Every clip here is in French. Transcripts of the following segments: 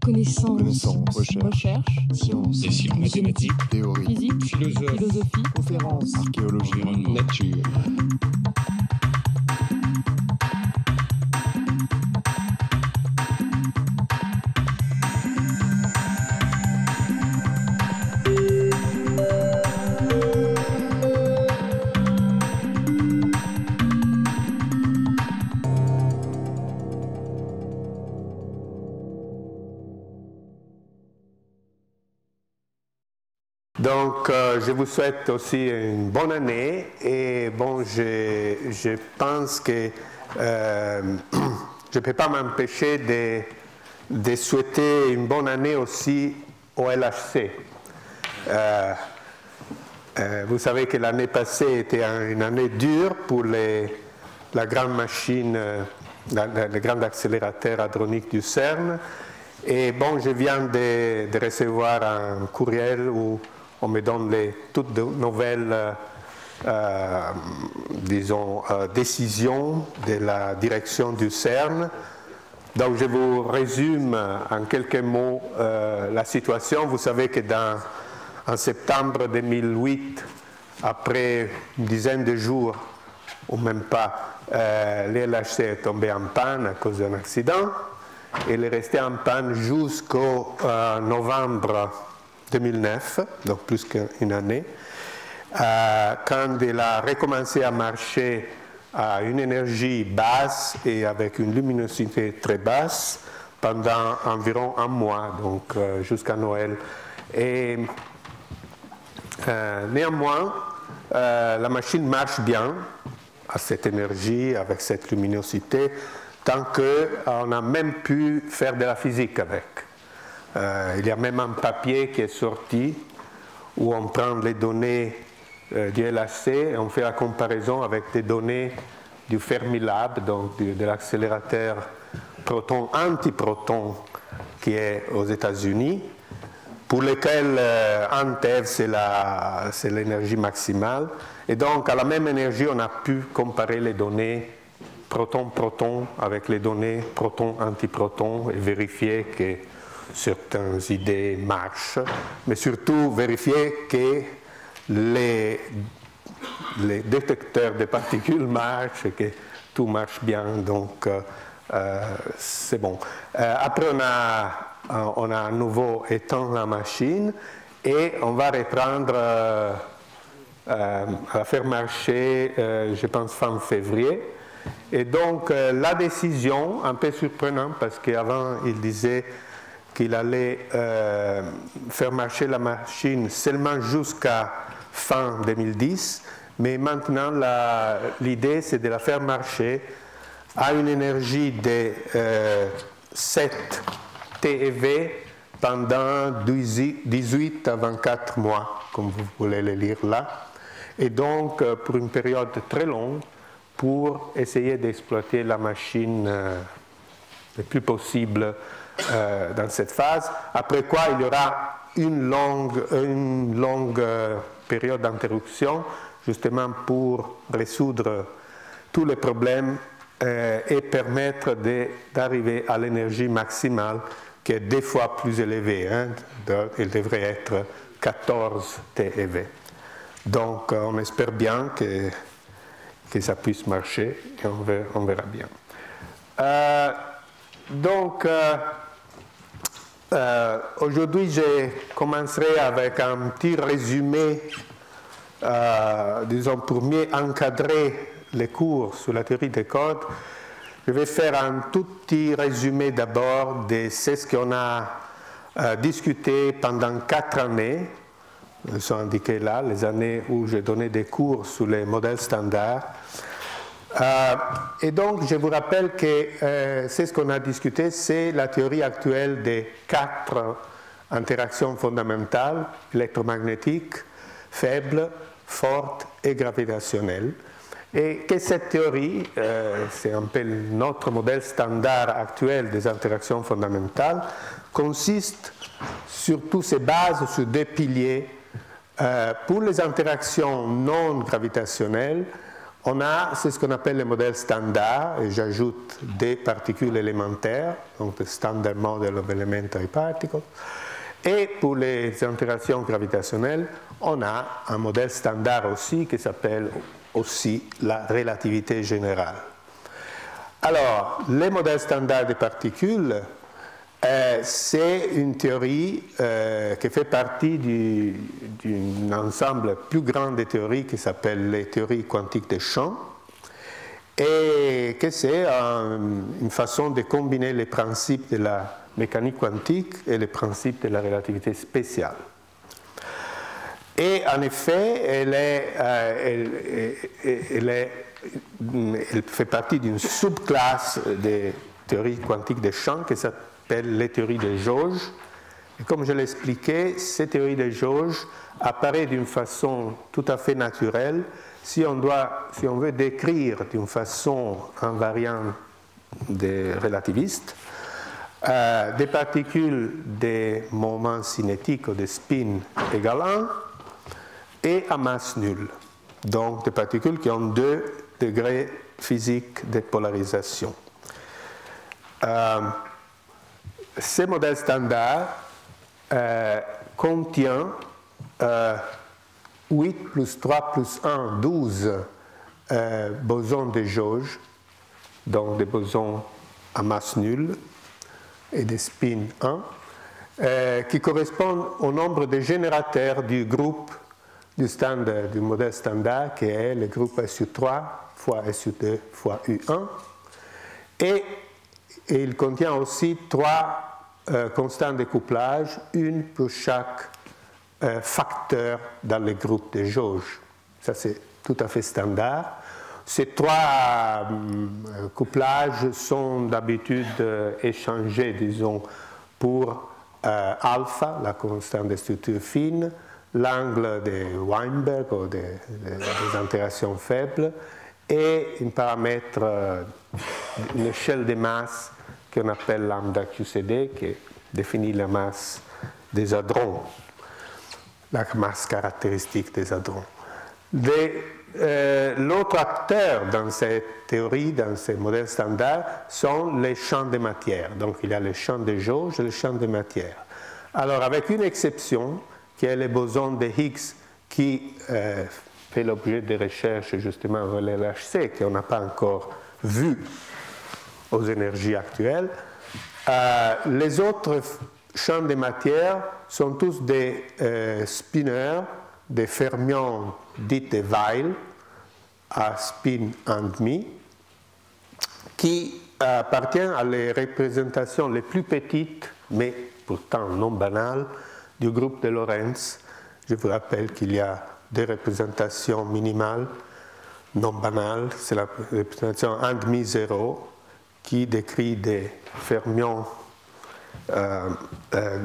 Connaissance, recherche, sciences, mathématiques, théorie, physique, philosophie, conférences, archéologie, nature. Donc, je vous souhaite aussi une bonne année et bon, je pense que je ne peux pas m'empêcher de souhaiter une bonne année aussi au LHC. Vous savez que l'année passée était une année dure pour la grande machine, le grand accélérateur hadronique du CERN. Et bon, je viens de recevoir un courriel où on me donne toutes de nouvelles décisions de la direction du CERN. Donc je vous résume en quelques mots la situation. Vous savez que en septembre 2008, après une dizaine de jours, ou même pas, l'LHC est tombé en panne à cause d'un accident. Et il est resté en panne jusqu'au novembre 2009, donc plus qu'une année, quand il a recommencé à marcher à une énergie basse et avec une luminosité très basse pendant environ un mois, donc jusqu'à Noël. Et néanmoins, la machine marche bien à cette énergie, avec cette luminosité, tant qu'on a même pu faire de la physique avec. Il y a même un papier qui est sorti où on prend les données du LHC et on fait la comparaison avec des données du Fermilab, donc de l'accélérateur proton-antiproton qui est aux États-Unis, pour lequel un TeV c'est l'énergie maximale. Et donc à la même énergie, on a pu comparer les données proton-proton avec les données proton-antiproton et vérifier que certaines idées marchent, mais surtout vérifier que les détecteurs de particules marchent et que tout marche bien, donc c'est bon. Après, on a à nouveau éteint la machine et on va reprendre à faire marcher, je pense, fin février. Et donc, la décision, un peu surprenante, parce qu'avant, il disait qu'il allait faire marcher la machine seulement jusqu'à fin 2010, mais maintenant l'idée c'est de la faire marcher à une énergie de 7 TeV pendant 18 à 24 mois, comme vous voulez le lire là, et donc pour une période très longue pour essayer d'exploiter la machine le plus possible dans cette phase, après quoi il y aura une longue période d'interruption, justement pour résoudre tous les problèmes et permettre d'arriver à l'énergie maximale qui est 2 fois plus élevée. Hein, elle devrait être 14 TeV. Donc on espère bien que ça puisse marcher et on verra bien. Donc, aujourd'hui, je commencerai avec un petit résumé, disons, pour mieux encadrer les cours sur la théorie des codes. Je vais faire un tout petit résumé d'abord de ce qu'on a discuté pendant 4 années. Elles sont indiquées là, les années où j'ai donné des cours sur les modèles standards. Et donc, je vous rappelle que c'est ce qu'on a discuté, c'est la théorie actuelle des 4 interactions fondamentales, électromagnétiques, faibles, fortes et gravitationnelles. Et que cette théorie, c'est un peu notre modèle standard actuel des interactions fondamentales, consiste surtout, se base sur 2 piliers. Pour les interactions non gravitationnelles, on a ce qu'on appelle le modèle standard, et j'ajoute des particules élémentaires, donc le Standard Model of Elementary Particles. Et pour les interactions gravitationnelles, on a un modèle standard aussi qui s'appelle aussi la relativité générale. Alors, les modèles standards des particules, c'est une théorie qui fait partie d'un ensemble plus grand de théories qui s'appelle les théories quantiques des champs, et que c'est une façon de combiner les principes de la mécanique quantique et les principes de la relativité spéciale. Et en effet, elle fait partie d'une subclasse des théories quantiques des champs qui s'appelle les théories des jauges. Et comme je l'ai expliqué, ces théories des jauges apparaissent d'une façon tout à fait naturelle si on veut décrire d'une façon invariante des relativistes des particules des moments cinétiques ou de spin égal 1 et à masse nulle. Donc des particules qui ont 2 degrés physiques de polarisation. Ces modèles standards contiennent 8 plus 3 plus 1, 12 bosons de jauge, donc des bosons à masse nulle et des spins 1, qui correspondent au nombre de générateurs du groupe du modèle standard, qui est le groupe SU3 fois SU2 fois U1. Et il contient aussi 3 constantes de couplage, une pour chaque facteur dans le groupe de jauge. Ça, c'est tout à fait standard. Ces 3 couplages sont d'habitude échangés, disons, pour alpha, la constante de structure fine, l'angle de Weinberg ou des interactions faibles, et un paramètre, une échelle de masse qu'on appelle lambda QCD, qui définit la masse des hadrons, la masse caractéristique des hadrons. L'autre acteur dans cette théorie, dans ces modèles standards, sont les champs de matière. Donc il y a les champs de jauge et les champs de matière. Alors avec une exception, qui est le boson de Higgs, qui fait l'objet de recherches justement au LHC, qu'on n'a pas encore vu aux énergies actuelles, les autres champs de matière sont tous des spineurs, des fermions dits de Weyl à spin 1,5, qui appartiennent à les représentations les plus petites, mais pourtant non banales, du groupe de Lorentz. Je vous rappelle qu'il y a des représentations minimales, non banales. C'est la représentation 1,5-0 qui décrit des fermions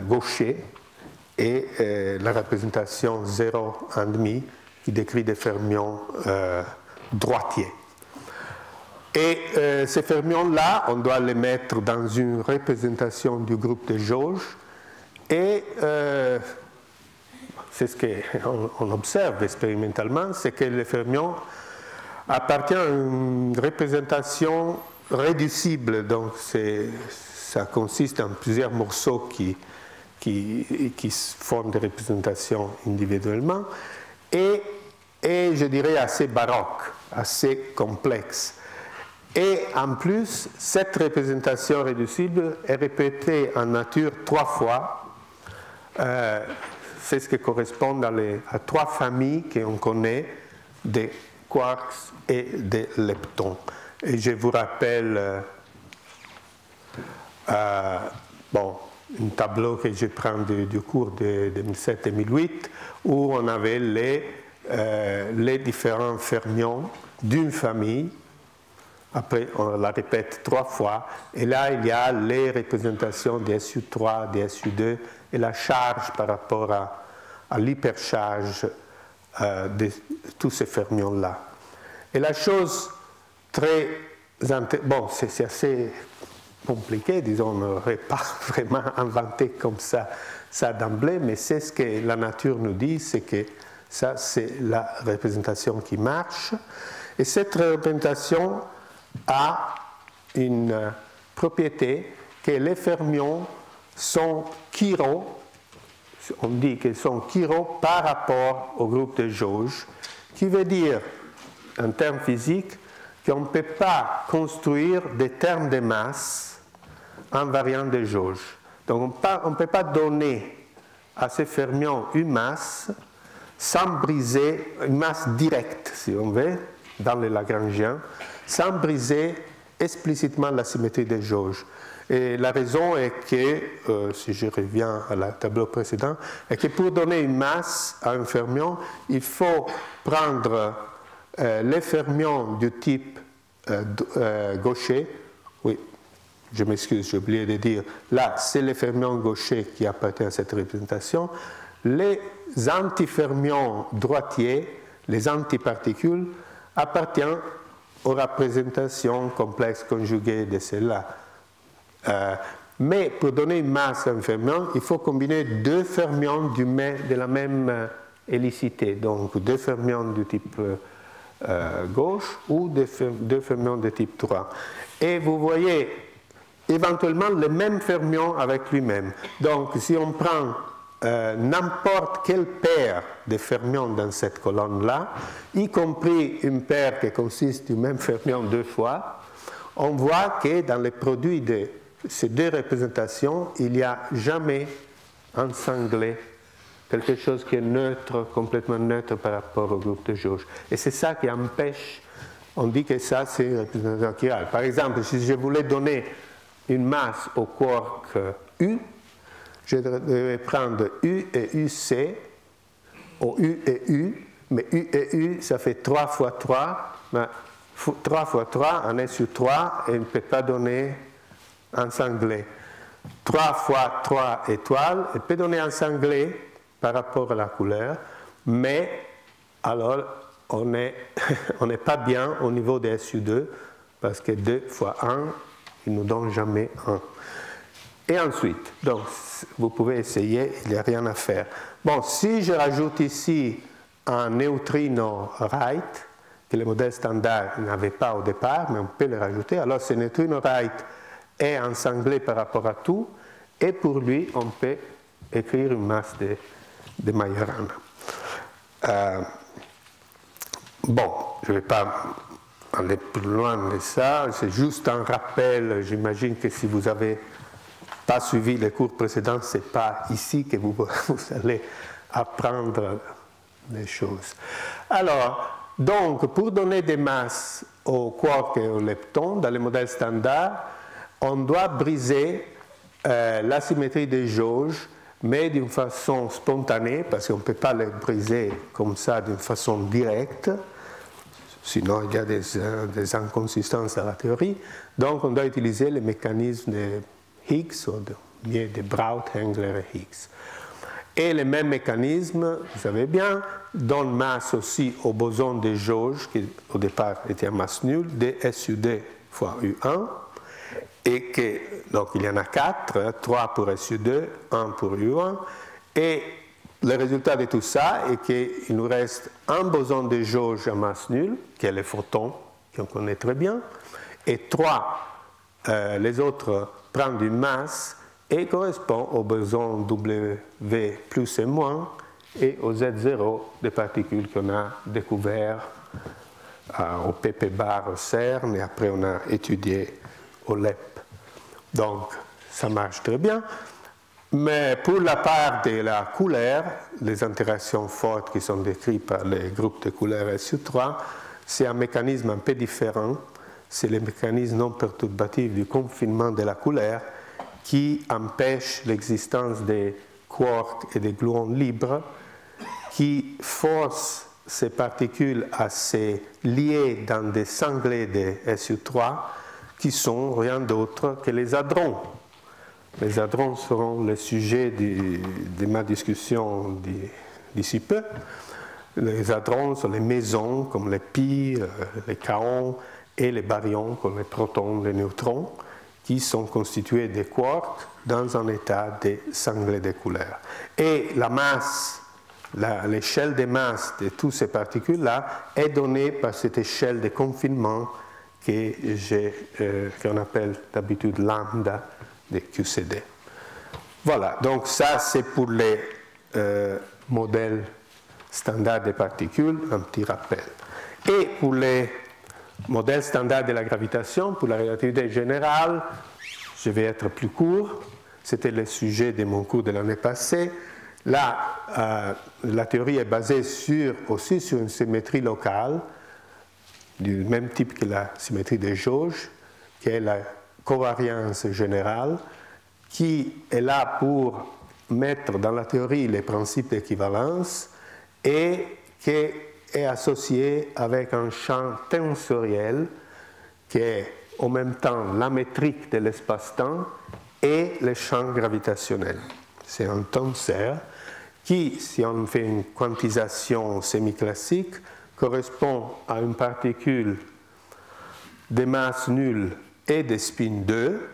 gauchers, et la représentation 0,5 qui décrit des fermions droitiers. Et ces fermions-là, on doit les mettre dans une représentation du groupe de jauge, et c'est ce qu'on observe expérimentalement, c'est que les fermions appartiennent à une représentation réducible, donc ça consiste en plusieurs morceaux qui font des représentations individuellement, et je dirais assez baroque, assez complexe. Et en plus, cette représentation réducible est répétée en nature 3 fois. C'est ce qui correspond à 3 familles qu'on connaît, des quarks et des leptons. Et je vous rappelle un tableau que je prends du cours de 2007-2008, où on avait les différents fermions d'une famille. Après, on la répète 3 fois. Et là, il y a les représentations des SU3, des SU2 et la charge par rapport à l'hypercharge de tous ces fermions-là. Et la chose très... Bon, c'est assez compliqué, disons, on n'aurait pas vraiment inventé comme ça d'emblée, mais c'est ce que la nature nous dit, c'est que ça, c'est la représentation qui marche. Et cette représentation a une propriété que les fermions sont chiro, on dit qu'ils sont chiro par rapport au groupe de jauge, qui veut dire, en termes physiques, qu'on ne peut pas construire des termes de masse invariants de jauge. Donc on ne peut pas donner à ces fermions une masse sans briser, une masse directe, si on veut, dans les Lagrangiens, sans briser explicitement la symétrie des jauges. Et la raison est que, si je reviens à la tableau précédent, est que pour donner une masse à un fermion, il faut prendre les fermions du type gaucher. Oui, je m'excuse, j'ai oublié de dire. Là, c'est les fermions gauchers qui appartiennent à cette représentation. Les antifermions droitiers, les antiparticules, appartiennent aux représentations complexes conjuguées de celles-là. Mais pour donner une masse à un fermion, il faut combiner deux fermions de la même hélicité, donc deux fermions du type gauche ou deux fermions de type droit. Et vous voyez éventuellement le même fermion avec lui-même. Donc si on prend n'importe quelle paire de fermions dans cette colonne-là, y compris une paire qui consiste du même fermion deux fois, on voit que dans les produits de ces deux représentations, il n'y a jamais ensanglé quelque chose qui est neutre, complètement neutre par rapport au groupe de jauge. Et c'est ça qui empêche, on dit que ça c'est une représentation chirale. Par exemple, si je voulais donner une masse au quark U, je devrais prendre U et UC, ou U et U, mais U et U, ça fait 3 fois 3, mais 3 fois 3, on est sur 3, et on ne peut pas donner ensanglé. 3 fois 3 étoiles, on peut donner ensanglé par rapport à la couleur, mais alors on n'est pas bien au niveau des SU2, parce que 2 fois 1, il ne nous donne jamais 1. Et ensuite, donc, vous pouvez essayer, il n'y a rien à faire. Bon, si je rajoute ici un neutrino right, que le modèle standard n'avait pas au départ, mais on peut le rajouter, alors ce neutrino right est ensanglé par rapport à tout, et pour lui, on peut écrire une masse de Majorana. Bon, je ne vais pas aller plus loin de ça, c'est juste un rappel, j'imagine que si vous n'avez pas suivi les cours précédents, ce n'est pas ici que vous allez apprendre les choses. Alors, donc, pour donner des masses aux quarks et aux leptons, dans les modèles standards, on doit briser la symétrie des jauges, mais d'une façon spontanée, parce qu'on ne peut pas les briser comme ça d'une façon directe, sinon il y a des inconsistances à la théorie. Donc on doit utiliser les mécanismes de Higgs, ou de Braut, Hengler et Higgs. Et le même mécanisme, vous savez bien, donne masse aussi au boson de jauge, qui au départ était un masse nulle, de SU2 fois U1, et que, donc il y en a 4, 3 pour SU2, 1 pour U1, et le résultat de tout ça est qu'il nous reste un boson de jauge à masse nulle, qui est le photon, qu'on connaît très bien, et 3, les autres prennent une masse et correspond au boson W plus et moins et au Z0 des particules qu'on a découvert au PP bar au CERN et après on a étudié au LEP. Donc ça marche très bien. Mais pour la part de la couleur, les interactions fortes qui sont décrites par les groupes de couleurs SU3, c'est un mécanisme un peu différent. C'est le mécanisme non perturbatif du confinement de la couleur qui empêche l'existence des quarks et des gluons libres, qui force ces particules à se lier dans des sanglés de SU3 qui sont rien d'autre que les hadrons. Les hadrons seront le sujet de ma discussion d'ici peu. Les hadrons sont les mésons comme les pi, les kaons et les baryons comme les protons, les neutrons, qui sont constitués de quarks dans un état de sanglé de couleurs. Et la masse l'échelle des masses de toutes ces particules-là est donnée par cette échelle de confinement qu'on appelle d'habitude lambda de QCD. Voilà, donc ça c'est pour les modèles standards des particules, un petit rappel. Et pour les modèles standards de la gravitation, pour la relativité générale, je vais être plus court, c'était le sujet de mon cours de l'année passée. Là, la théorie est basée aussi sur une symétrie locale, du même type que la symétrie des jauges, qui est la covariance générale, qui est là pour mettre dans la théorie les principes d'équivalence et qui est associée avec un champ tensoriel qui est en même temps la métrique de l'espace-temps et le champ gravitationnel. C'est un tenseur qui, si on fait une quantisation semi-classique, correspond à une particule de masse nulle et de spin 2,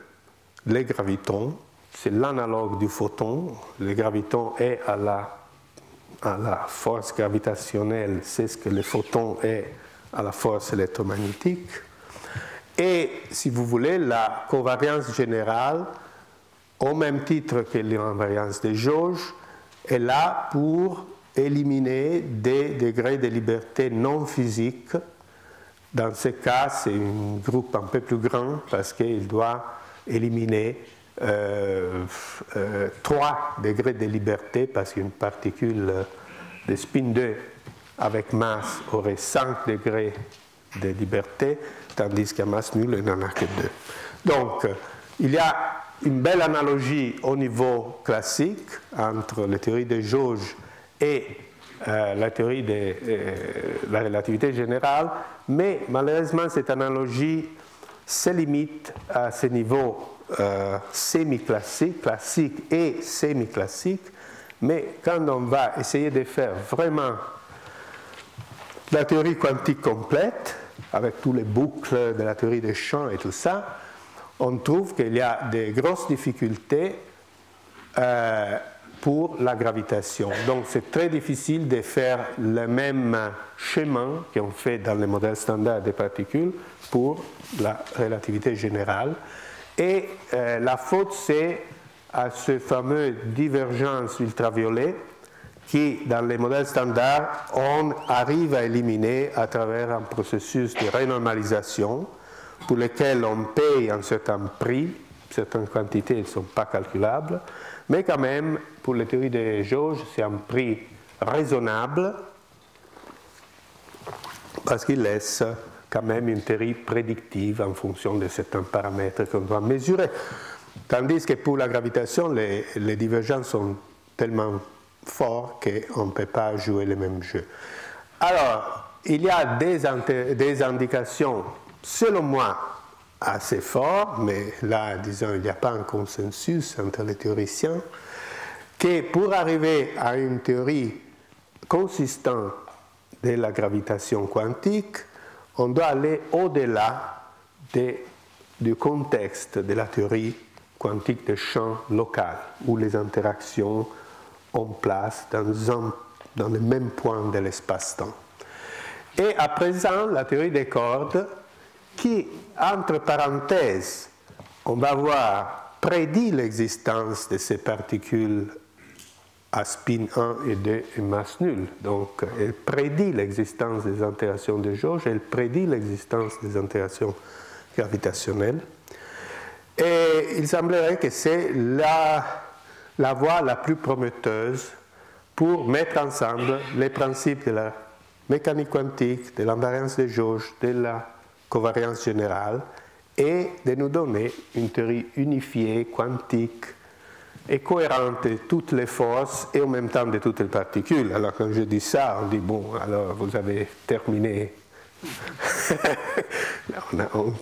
les gravitons. C'est l'analogue du photon. Le graviton est à la force gravitationnelle, c'est ce que le photon est à la force électromagnétique. Et, si vous voulez, la covariance générale, au même titre que l'invariance des jauges, est là pour éliminer des degrés de liberté non physiques. Dans ce cas, c'est un groupe un peu plus grand parce qu'il doit éliminer 3 degrés de liberté parce qu'une particule de spin 2 avec masse aurait 5 degrés de liberté, tandis qu'à masse nulle, il n'en a que 2. Donc, il y a une belle analogie au niveau classique entre la théorie des jauges et la théorie de la relativité générale, mais malheureusement cette analogie se limite à ce niveau semi-classique, classique et semi-classique, mais quand on va essayer de faire vraiment la théorie quantique complète, avec tous les boucles de la théorie des champs et tout ça, on trouve qu'il y a des grosses difficultés pour la gravitation. Donc c'est très difficile de faire le même schéma qu'on fait dans les modèles standards des particules pour la relativité générale. Et la faute, c'est à ce fameux divergence ultraviolet qui, dans les modèles standards, on arrive à éliminer à travers un processus de renormalisation pour lequel on paye un certain prix, certaines quantités ne sont pas calculables, mais quand même, pour les théories des jauges, c'est un prix raisonnable parce qu'il laisse quand même une théorie prédictive en fonction de certains paramètres qu'on doit mesurer. Tandis que pour la gravitation, les divergences sont tellement fortes qu'on ne peut pas jouer le même jeu. Alors, il y a des indications, selon moi, assez fortes, mais là, disons, il n'y a pas un consensus entre les théoriciens, que pour arriver à une théorie consistante de la gravitation quantique, on doit aller au-delà du contexte de la théorie quantique de champ local, où les interactions ont place dans le même point de l'espace-temps. Et à présent, la théorie des cordes, qui, entre parenthèses, on va voir, prédit l'existence de ces particules à spin 1 et 2 et masse nulle. Donc, elle prédit l'existence des interactions de jauge, elle prédit l'existence des interactions gravitationnelles. Et il semblerait que c'est la voie la plus prometteuse pour mettre ensemble les principes de la mécanique quantique, de l'invariance des jauges, de la covariance générale, et de nous donner une théorie unifiée, quantique, et cohérente de toutes les forces et en même temps de toutes les particules. Alors quand je dis ça, on dit, bon, alors vous avez terminé. on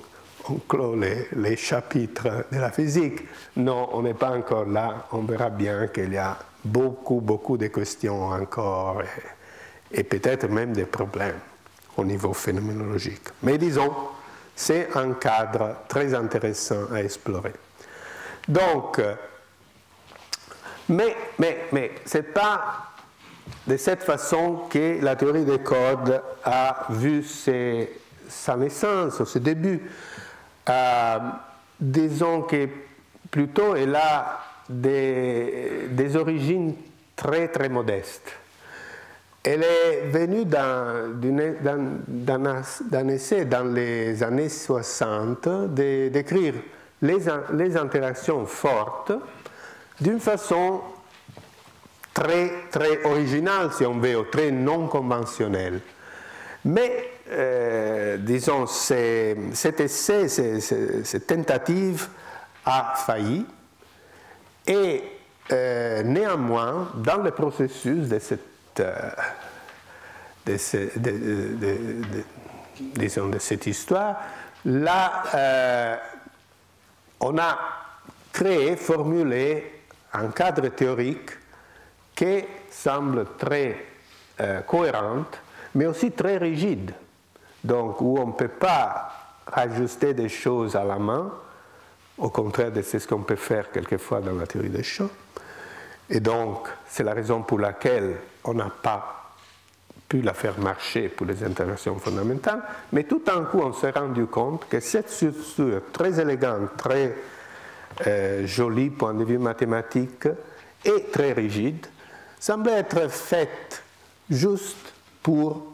clôt les chapitres de la physique. Non, on n'est pas encore là. On verra bien qu'il y a beaucoup de questions encore et peut-être même des problèmes au niveau phénoménologique. Mais disons, c'est un cadre très intéressant à explorer. Donc, mais c'est pas de cette façon que la théorie des cordes a vu sa naissance, ses débuts. Disons que plutôt elle a des origines très très modestes. Elle est venue d'un essai dans les années 60 d'écrire les interactions fortes d'une façon très, très originale, si on veut, ou très non conventionnelle. Mais, disons, cet essai, cette tentative a failli, et néanmoins, dans le processus de cette histoire, là, on a créé, formulé un cadre théorique qui semble très cohérente, mais aussi très rigide, donc où on ne peut pas ajuster des choses à la main, au contraire de ce qu'on peut faire quelquefois dans la théorie des champs. Et donc, c'est la raison pour laquelle on n'a pas pu la faire marcher pour les interactions fondamentales, mais tout d'un coup, on s'est rendu compte que cette structure très élégante, très jolie point de vue mathématique et très rigide, semblait être faite juste pour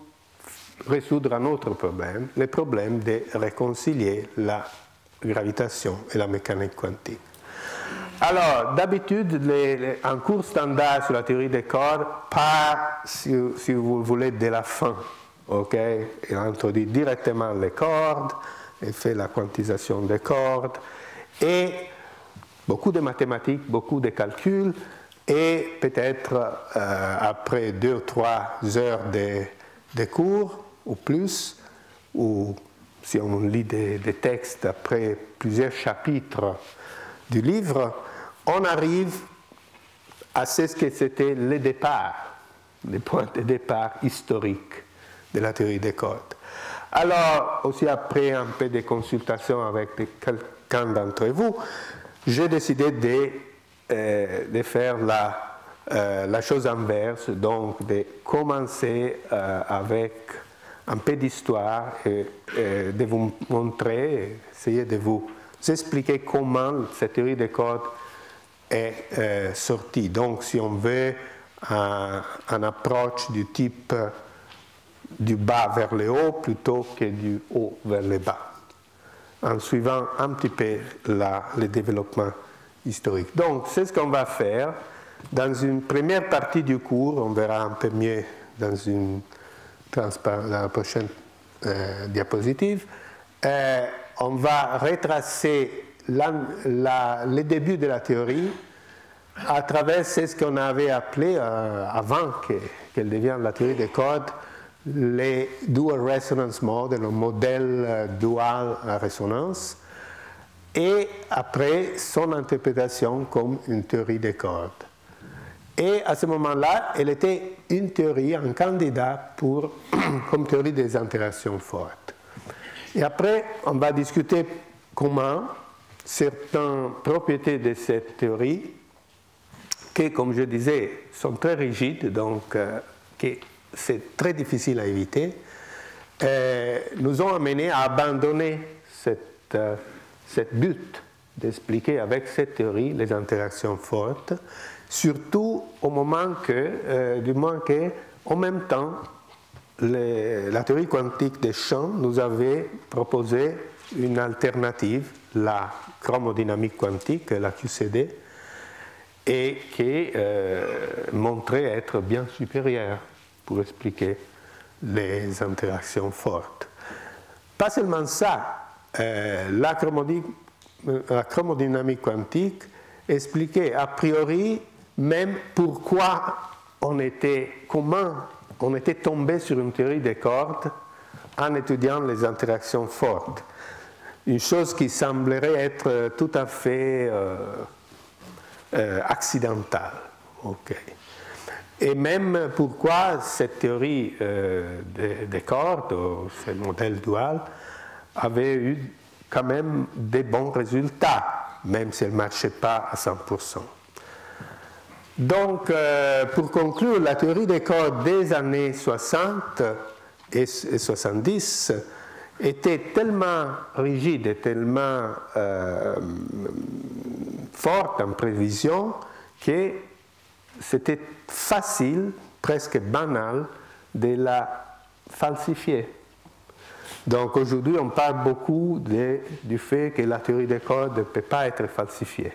résoudre un autre problème, le problème de réconcilier la gravitation et la mécanique quantique. Alors, d'habitude, un cours standard sur la théorie des cordes part, si vous voulez, de la fin. Okay? Il introduit directement les cordes, et fait la quantisation des cordes, et beaucoup de mathématiques, beaucoup de calculs, et peut-être après 2 ou 3 heures de cours, ou plus, ou si on lit des textes après plusieurs chapitres du livre, on arrive à ce que c'était le départ, le point de départ historique de la théorie des cordes. Alors, aussi après un peu de consultation avec quelqu'un d'entre vous, j'ai décidé de faire la chose inverse, donc de commencer avec un peu d'histoire et de vous montrer, essayer de vous expliquer comment cette théorie des cordes est sortie. Donc, si on veut une approche du type du bas vers le haut plutôt que du haut vers le bas, en suivant un petit peu le développement historique. Donc, c'est ce qu'on va faire. Dans une première partie du cours, on verra un peu mieux dans la prochaine diapositive, on va retracer le début de la théorie à travers ce qu'on avait appelé, avant qu'elle devienne la théorie des cordes, les dual resonance models, le modèle dual à résonance, et après son interprétation comme une théorie des cordes. Et à ce moment-là, elle était une théorie, un candidat comme théorie des interactions fortes. Et après, on va discuter comment certaines propriétés de cette théorie, qui, comme je disais, sont très rigides, donc que c'est très difficile à éviter, nous ont amené à abandonner cette but d'expliquer avec cette théorie les interactions fortes, surtout au moment en même temps, la théorie quantique des champs nous avait proposé une alternative, la chromodynamique quantique, la QCD, et qui montrait être bien supérieure pour expliquer les interactions fortes. Pas seulement ça, la chromodynamique quantique expliquait a priori même comment on était tombé sur une théorie des cordes en étudiant les interactions fortes. Une chose qui semblerait être tout à fait accidentale. Okay. Et même pourquoi cette théorie des cordes, ou ce modèle dual, avait eu quand même des bons résultats, même si elle ne marchait pas à 100%. Donc, pour conclure, la théorie des cordes des années 60 et 70 était tellement rigide et tellement forte en prévision que c'était facile, presque banal, de la falsifier. Donc aujourd'hui, on parle beaucoup du fait que la théorie des cordes ne peut pas être falsifiée.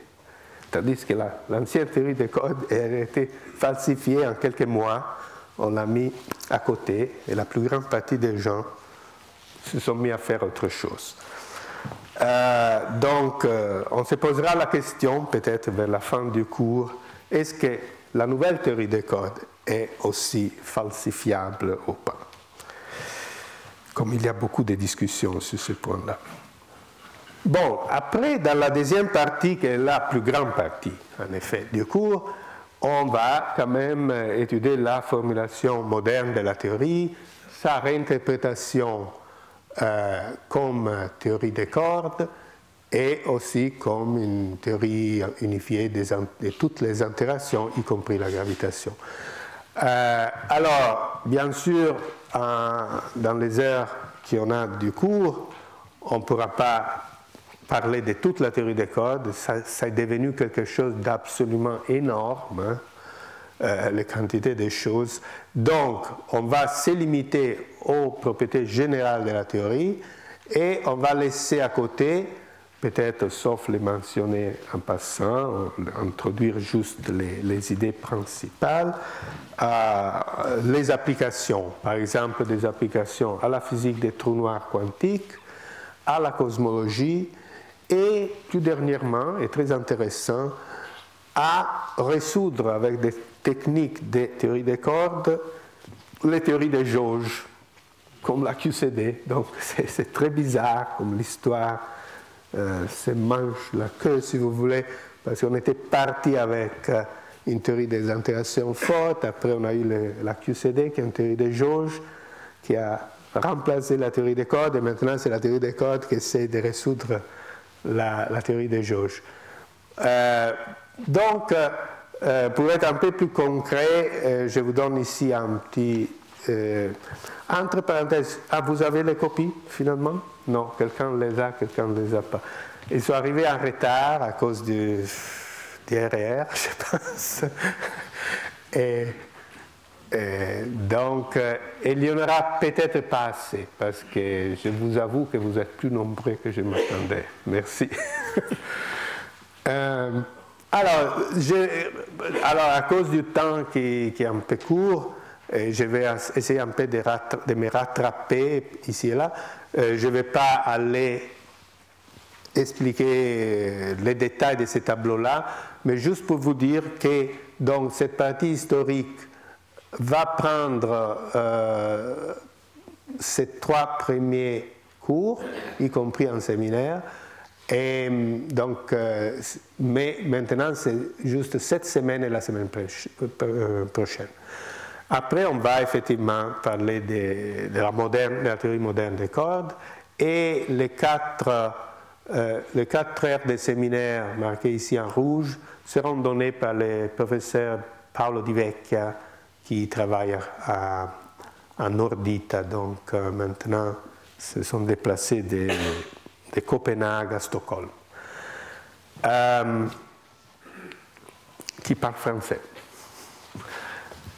Tandis que l'ancienne théorie des cordes a été falsifiée en quelques mois, on l'a mis à côté et la plus grande partie des gens se sont mis à faire autre chose. Donc, on se posera la question, peut-être vers la fin du cours, est-ce que la nouvelle théorie des cordes est aussi falsifiable ou pas? Comme il y a beaucoup de discussions sur ce point-là. Bon, après, dans la deuxième partie, qui est la plus grande partie, en effet, du cours, on va quand même étudier la formulation moderne de la théorie, sa réinterprétation comme théorie des cordes et aussi comme une théorie unifiée de toutes les interactions, y compris la gravitation. Alors, bien sûr, dans les heures qu'on a du cours, on ne pourra pas parler de toute la théorie des cordes, ça est devenu quelque chose d'absolument énorme, hein, les quantités de choses. Donc, on va se limiter aux propriétés générales de la théorie et on va laisser à côté, peut-être sauf les mentionner en passant, introduire juste les idées principales, les applications, par exemple des applications à la physique des trous noirs quantiques, à la cosmologie et plus dernièrement, et très intéressant, à résoudre avec des techniques de théorie des cordes les théories des jauges, comme la QCD. Donc c'est très bizarre comme l'histoire se mange la queue, si vous voulez, parce qu'on était parti avec une théorie des interactions fortes, après on a eu la QCD, qui est une théorie des jauges, qui a remplacé la théorie des cordes, et maintenant c'est la théorie des cordes qui essaie de résoudre la théorie des jauges. Donc, pour être un peu plus concret, je vous donne ici un petit... entre parenthèses, vous avez les copies finalement? Non, quelqu'un les a, quelqu'un ne les a pas. Ils sont arrivés en retard à cause du RER, je pense. Donc, il n'y en aura peut-être pas assez, parce que je vous avoue que vous êtes plus nombreux que je m'attendais. Merci. Alors, à cause du temps qui est un peu court, je vais essayer un peu de me rattraper ici et là. Je ne vais pas aller expliquer les détails de ces tableaux-là, mais juste pour vous dire que donc, cette partie historique va prendre ces 3 premiers cours, y compris en séminaire, et donc, mais maintenant c'est juste cette semaine et la semaine prochaine. Après, on va effectivement parler de la théorie moderne des cordes, et les 4 heures de séminaire marquées ici en rouge seront données par le professeur Paolo Di Vecchia, qui travaille à Nordita. Donc maintenant, se sont déplacés de Copenhague à Stockholm, qui parle français.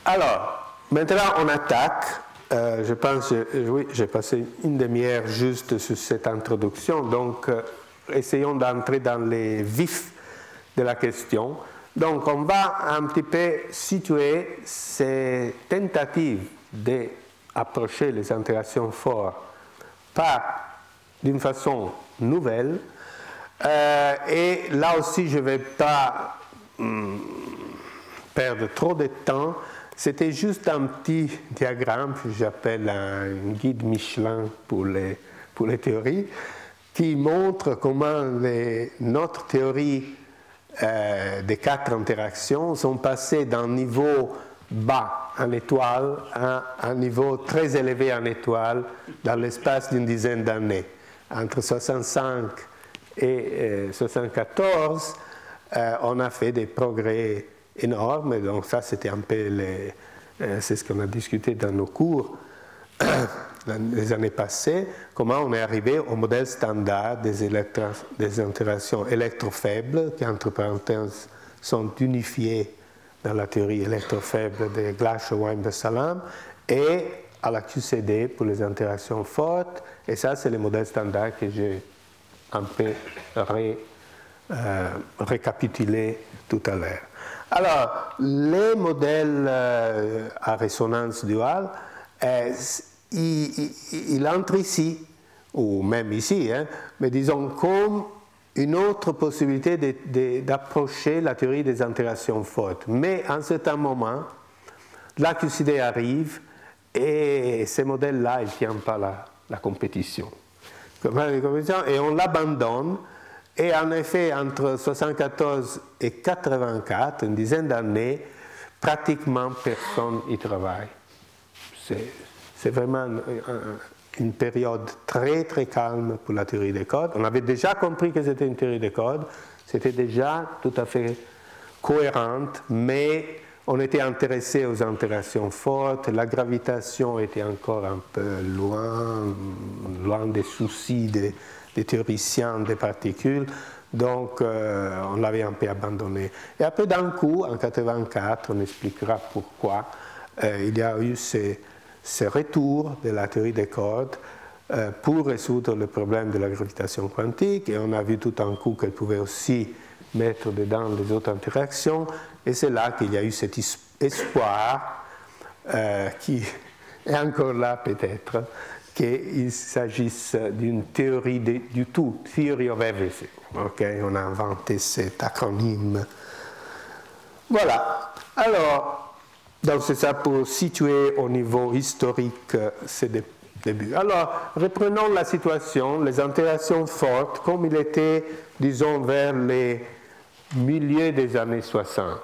Alors, maintenant on attaque. Je pense, oui, j'ai passé une demi-heure juste sur cette introduction, donc essayons d'entrer dans les vifs de la question. Donc on va un petit peu situer ces tentatives d'approcher les interactions fortes d'une façon nouvelle. Et là aussi, je ne vais pas perdre trop de temps. C'était juste un petit diagramme que j'appelle un guide Michelin pour les théories, qui montre comment notre théorie des 4 interactions sont passées d'un niveau bas en étoile à un niveau très élevé en étoile dans l'espace d'une dizaine d'années. Entre 65 et 74, on a fait des progrès énorme. Donc ça, c'était un peu c'est ce qu'on a discuté dans nos cours les années passées, comment on est arrivé au modèle standard des interactions électrofaibles, qui entre parenthèses sont unifiées dans la théorie électrofaible de Glashow-Weinberg-Salam, et à la QCD pour les interactions fortes. Et ça, c'est le modèle standard que j'ai un peu récapitulé tout à l'heure. Alors, les modèles à résonance duale, il entre ici, ou même ici, hein, mais disons comme une autre possibilité d'approcher la théorie des interactions fortes. Mais à un certain moment, la QCD arrive et ces modèles-là, ils ne tiennent pas la compétition. Et on l'abandonne. Et en effet, entre 1974 et 1984, une dizaine d'années, pratiquement personne y travaille. C'est vraiment une période très très calme pour la théorie des codes. On avait déjà compris que c'était une théorie des codes, c'était déjà tout à fait cohérente, mais on était intéressé aux interactions fortes, la gravitation était encore un peu loin des soucis des théoriciens des particules, donc on l'avait un peu abandonné. Et après d'un coup, en 1984, on expliquera pourquoi il y a eu ce retour de la théorie des codes pour résoudre le problème de la gravitation quantique, et on a vu tout d'un coup qu'elle pouvait aussi mettre dedans les autres interactions, et c'est là qu'il y a eu cet espoir qui est encore là peut-être, qu'il s'agisse d'une théorie du tout, Theory of Everything. Okay? On a inventé cet acronyme. Voilà. Alors, donc c'est ça pour situer au niveau historique ces débuts. Alors, reprenons la situation, les interactions fortes, comme il était, disons, vers les milieux des années 60.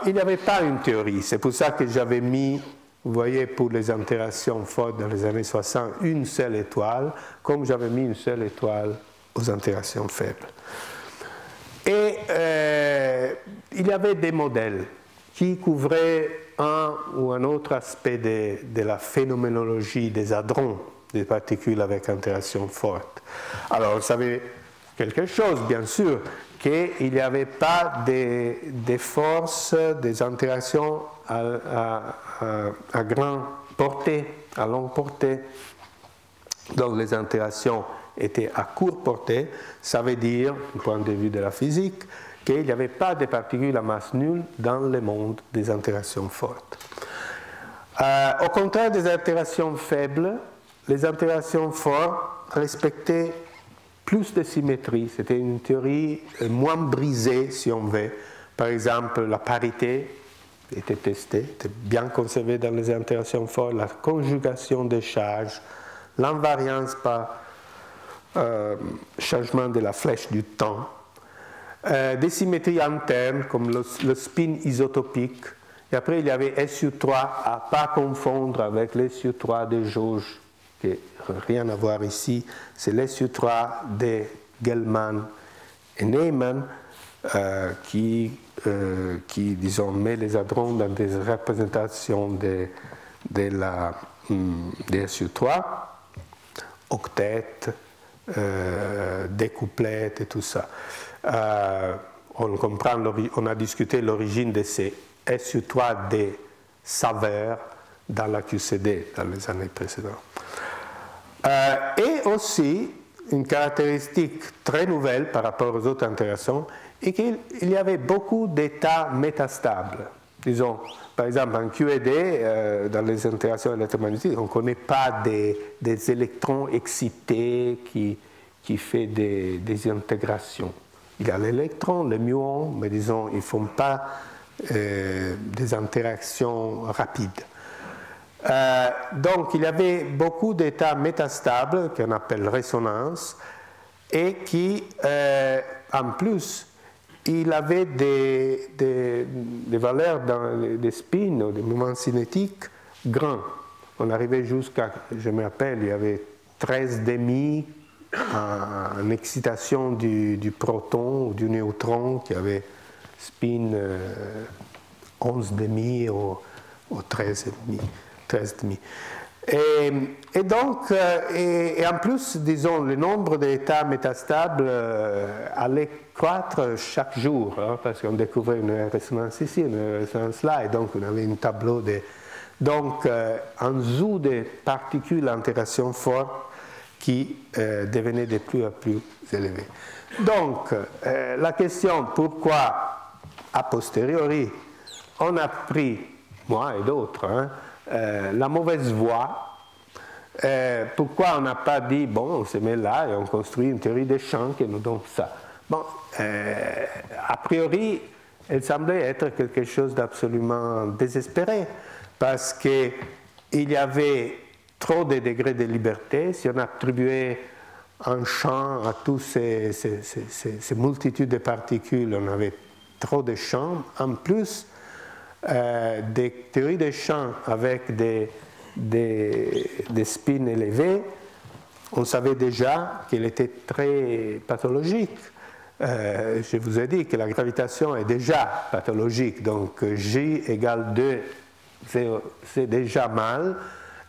Il n'y avait pas une théorie, c'est pour ça que j'avais mis, vous voyez, pour les interactions fortes dans les années 60, une seule étoile, comme j'avais mis une seule étoile aux interactions faibles. Et il y avait des modèles qui couvraient un ou un autre aspect de la phénoménologie des hadrons, des particules avec interaction forte. Alors, vous savez quelque chose, bien sûr, qu'il n'y avait pas des forces, des interactions à grande portée, à longue portée. Donc les interactions étaient à courte portée, ça veut dire, du point de vue de la physique, qu'il n'y avait pas de particules à masse nulle dans le monde des interactions fortes. Au contraire des interactions faibles, les interactions fortes respectaient plus de symétrie. C'était une théorie moins brisée, si on veut. Par exemple, la parité était testée, était bien conservée dans les interactions fortes, la conjugation des charges, l'invariance par changement de la flèche du temps, des symétries internes comme le spin isotopique, et après il y avait SU3 à ne pas confondre avec les SU3 de jauge, qui n'a rien à voir ici, c'est les SU3 de Gell-Mann et Neyman qui, disons, met les hadrons dans des représentations des SU3, octets, découplets et tout ça. On a discuté l'origine de ces SU3 de Saveur dans la QCD dans les années précédentes. Et aussi, une caractéristique très nouvelle par rapport aux autres interactions est qu'il y avait beaucoup d'états métastables. Disons, par exemple, en QED, dans les interactions électromagnétiques, on ne connaît pas des électrons excités qui font des intégrations. Il y a l'électron, le muon, mais disons, ils ne font pas des interactions rapides. Donc, il y avait beaucoup d'états métastables qu'on appelle résonance et qui, en plus, il avait des valeurs dans des spins ou des moments cinétiques grands. On arrivait jusqu'à, je me rappelle, il y avait 13,5 en excitation du proton ou du neutron qui avait spin 11,5 ou 13,5. Et donc, et en plus, disons, le nombre d'états métastables allait croître chaque jour, hein, parce qu'on découvrait une résonance ici, une résonance là, et donc on avait un tableau de... Donc, un zoo de particules à interaction forte qui devenait de plus en plus élevé. Donc, la question, pourquoi, a posteriori, on a pris, moi et d'autres, hein, la mauvaise voie, pourquoi on n'a pas dit, bon, on se met là et on construit une théorie des champs qui nous donne ça. Bon, a priori, elle semblait être quelque chose d'absolument désespéré, parce qu'il y avait trop de degrés de liberté. Si on attribuait un champ à toutes ces multitudes de particules, on avait trop de champs. En plus, des théories des champs avec des spins élevés, on savait déjà qu'elle était très pathologique. Je vous ai dit que la gravitation est déjà pathologique, donc J égale 2, c'est déjà mal.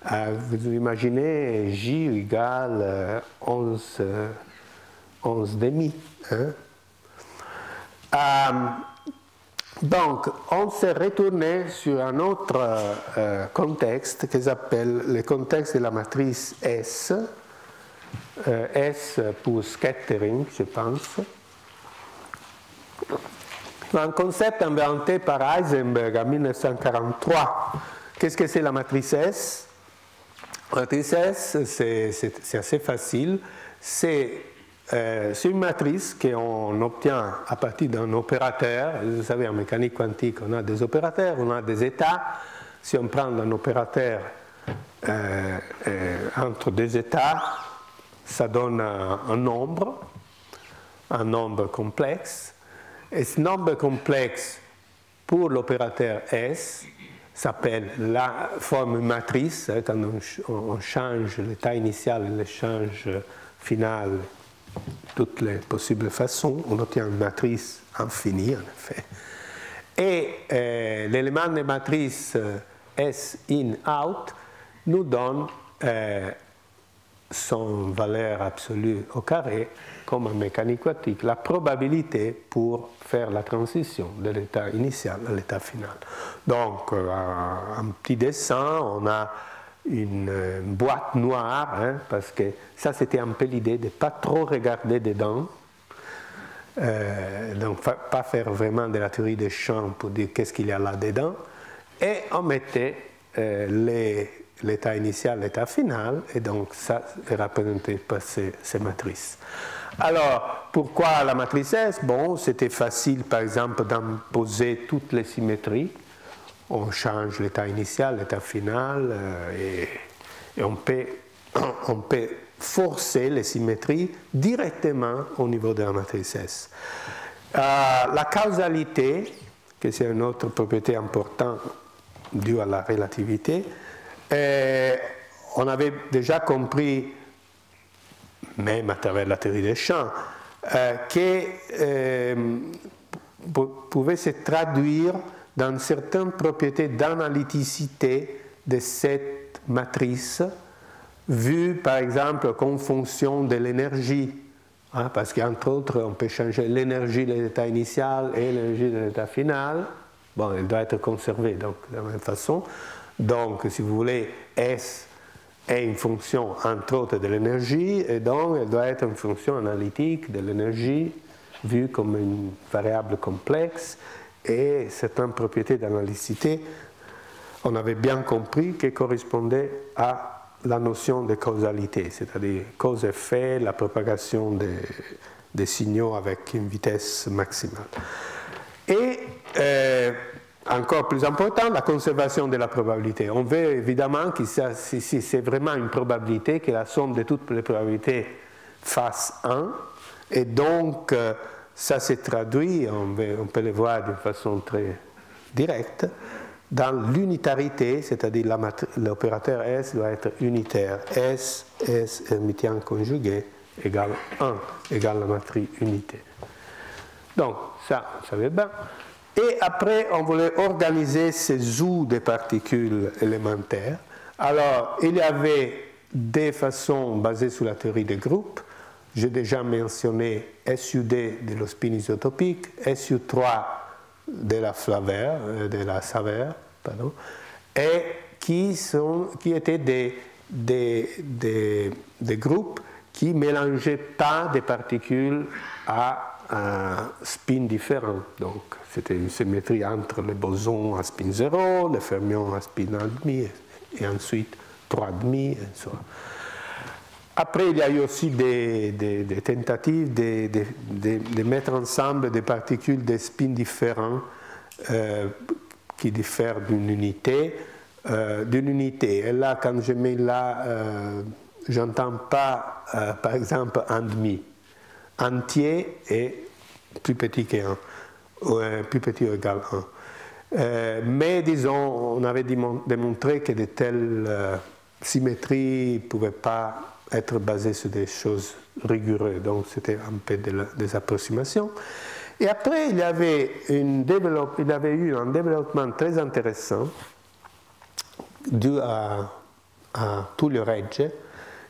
Vous imaginez J égale 11,5. Donc, on s'est retourné sur un autre contexte qui s'appelle le contexte de la matrice S. S pour scattering, je pense. Un concept inventé par Heisenberg en 1943. Qu'est-ce que c'est la matrice S? La matrice S, c'est assez facile. C'est une matrice qu'on obtient à partir d'un opérateur. Vous savez, en mécanique quantique, on a des opérateurs, on a des états. Si on prend un opérateur entre deux états, ça donne un nombre complexe. Et ce nombre complexe pour l'opérateur S s'appelle la forme matrice. Quand on change l'état initial et l'échange final, toutes les possibles façons, on obtient une matrice infinie en effet. Et l'élément de matrice S in out nous donne son valeur absolue au carré, comme en mécanique quantique, la probabilité pour faire la transition de l'état initial à l'état final. Donc, un petit dessin, on a une boîte noire, hein, parce que ça c'était un peu l'idée de ne pas trop regarder dedans, donc pas faire vraiment de la théorie des champs pour dire qu'est-ce qu'il y a là-dedans, et on mettait l'état initial, l'état final, et donc ça est représenté par ces matrices. Alors, pourquoi la matrice S? Bon, c'était facile, par exemple, d'imposer toutes les symétries. On change l'état initial, l'état final, et on peut forcer les symétries directement au niveau de la matrice S. La causalité, que c'est une autre propriété importante due à la relativité, on avait déjà compris, même à travers la théorie des champs, que pouvait se traduire dans certaines propriétés d'analyticité de cette matrice, vue par exemple comme fonction de l'énergie, hein, parce qu'entre autres on peut changer l'énergie de l'état initial et l'énergie de l'état final. Bon, elle doit être conservée donc de la même façon. Donc, si vous voulez, S est une fonction, entre autres, de l'énergie, et donc elle doit être une fonction analytique de l'énergie, vue comme une variable complexe, et certaines propriétés d'analyticité, on avait bien compris qu'elles correspondaient à la notion de causalité, c'est-à-dire cause-effet, la propagation des signaux avec une vitesse maximale. Et encore plus important, la conservation de la probabilité. On veut évidemment que si c'est vraiment une probabilité, que la somme de toutes les probabilités fasse 1, et donc ça se traduit, on peut le voir d'une façon très directe, dans l'unitarité, c'est-à-dire l'opérateur S doit être unitaire. S hermitien conjugué égale 1, égale la matrice unité. Donc, ça va bien. Et après, on voulait organiser ces zoos des particules élémentaires. Alors, il y avait des façons basées sur la théorie des groupes. J'ai déjà mentionné SUD de le spin isotopique, SU3 de la Savère, pardon, et qui étaient des groupes qui ne mélangeaient pas des particules à un spin différent. Donc, c'était une symétrie entre les bosons à spin 0, les fermions à spin 1,5, et ensuite 3,5, et so on. Après, il y a eu aussi des tentatives de mettre ensemble des particules de spins différents qui diffèrent d'une unité. Et là, quand je mets là, j'entends pas, par exemple, 1,5. Entier est plus petit que 1, plus petit ou égal à 1. Mais disons, on avait démontré que de telles symétries ne pouvaient pas être basées sur des choses rigoureuses. Donc c'était un peu des approximations. Et après, il y avait eu un développement très intéressant dû à Tullio Regge,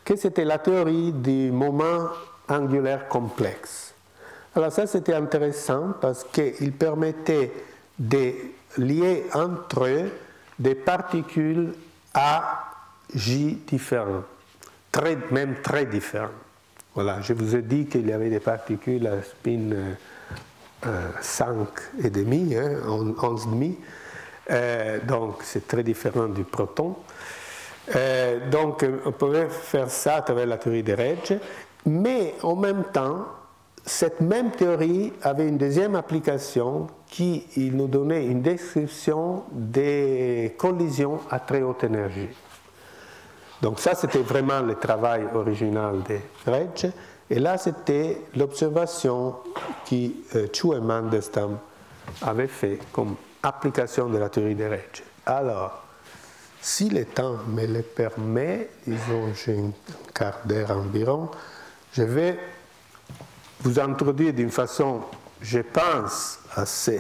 que c'était la théorie du moment angulaire complexe. Alors ça, c'était intéressant parce qu'il permettait de lier entre eux des particules à J différents, même très différents. Voilà, je vous ai dit qu'il y avait des particules à spin 5,5, 11,5, donc c'est très différent du proton. Donc on pouvait faire ça à travers la théorie de Regge, mais en même temps, cette même théorie avait une deuxième application qui nous donnait une description des collisions à très haute énergie. Donc ça, c'était vraiment le travail original de Regge. Et là, c'était l'observation que Chu et Mandelstam avaient fait comme application de la théorie de Regge. Alors, si le temps me le permet, disons, j'ai un quart d'heure environ, je vais vous introduire d'une façon, je pense, assez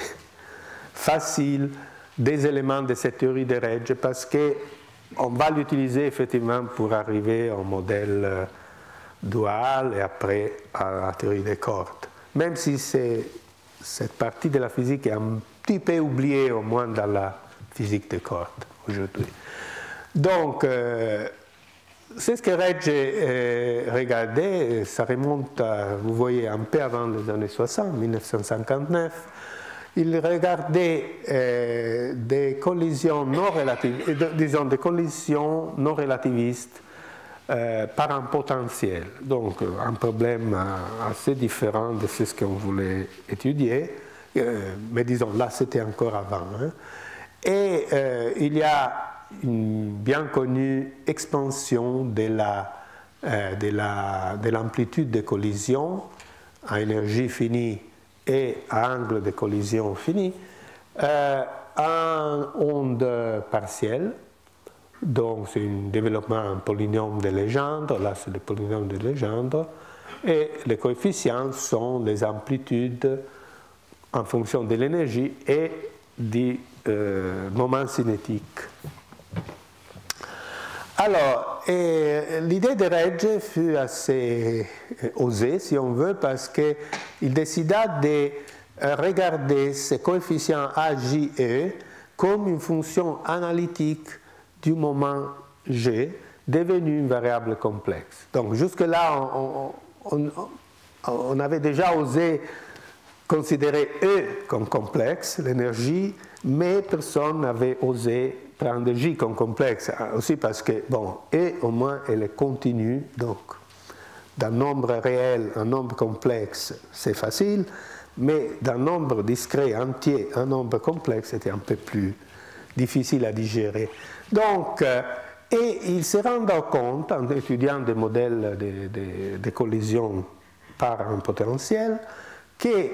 facile des éléments de cette théorie de Regge parce qu'on va l'utiliser effectivement pour arriver au modèle dual et après à la théorie des cordes. Même si cette partie de la physique est un petit peu oubliée, au moins dans la physique des cordes aujourd'hui. Donc, c'est ce que Regge regardait, ça remonte, vous voyez, un peu avant les années 60, 1959. Il regardait des collisions non relativistes, disons des collisions non relativistes par un potentiel. Donc, un problème assez différent de ce qu'on voulait étudier, mais disons, là, c'était encore avant. Hein. Et il y a une bien connue expansion de l'amplitude de collision à énergie finie et à angle de collision fini en onde partielle. Donc c'est un développement en polynôme de Legendre, là c'est le polynôme de Legendre, et les coefficients sont les amplitudes en fonction de l'énergie et du moment cinétique. Alors, l'idée de Regge fut assez osée, si on veut, parce qu'il décida de regarder ces coefficients A, J et E comme une fonction analytique du moment G devenue une variable complexe. Donc, jusque-là, on avait déjà osé considérer E comme complexe, l'énergie, mais personne n'avait osé prendre J comme complexe, aussi parce que, bon, E au moins elle est continue, donc d'un nombre réel, un nombre complexe, c'est facile, mais d'un nombre discret entier, un nombre complexe, c'était un peu plus difficile à digérer. Donc, et il se rendait compte, en étudiant des modèles de collision par un potentiel, que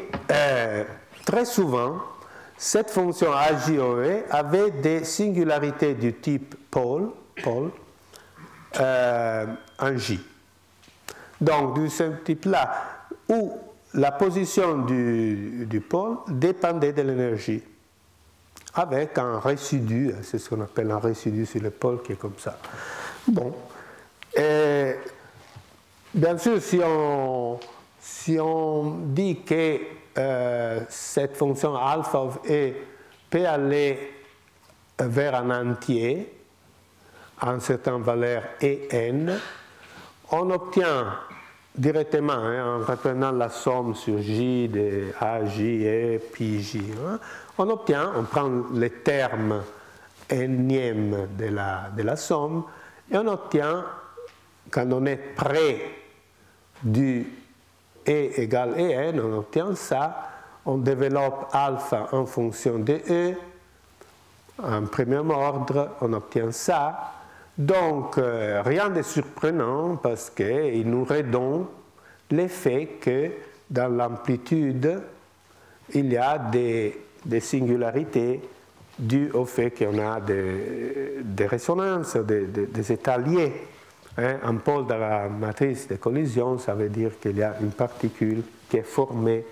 très souvent, cette fonction AJOE avait des singularités du type pôle en J. Donc, de ce type-là, où la position du pôle dépendait de l'énergie, avec un résidu, c'est ce qu'on appelle un résidu sur le pôle qui est comme ça. Bon. Et bien sûr, si on dit que cette fonction alpha of E peut aller vers un entier, à une certaine valeur EN, on obtient directement, en reprenant la somme sur J de A, J, E, pi, J, on prend les termes énièmes de la somme, et on obtient, quand on est près du E égale EN, on obtient ça, on développe alpha en fonction de E, en premier ordre, on obtient ça. Donc, rien de surprenant parce qu'il nous redonne l'effet que dans l'amplitude, il y a des singularités dues au fait qu'on a des résonances, des états liés. Un pôle dans la matrice de collision, ça veut dire qu'il y a une particule qui est formée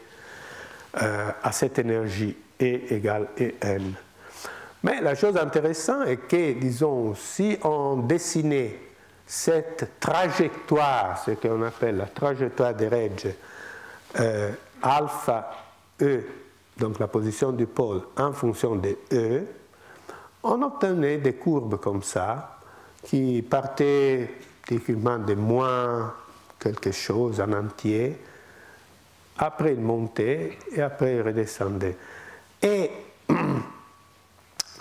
à cette énergie E égale EN. Mais la chose intéressante est que, disons, si on dessinait cette trajectoire, ce qu'on appelle la trajectoire de Regge, alpha E, donc la position du pôle en fonction de E, on obtenait des courbes comme ça, qui partaient typiquement de moins quelque chose en entier, après il montait et après il redescendait. Et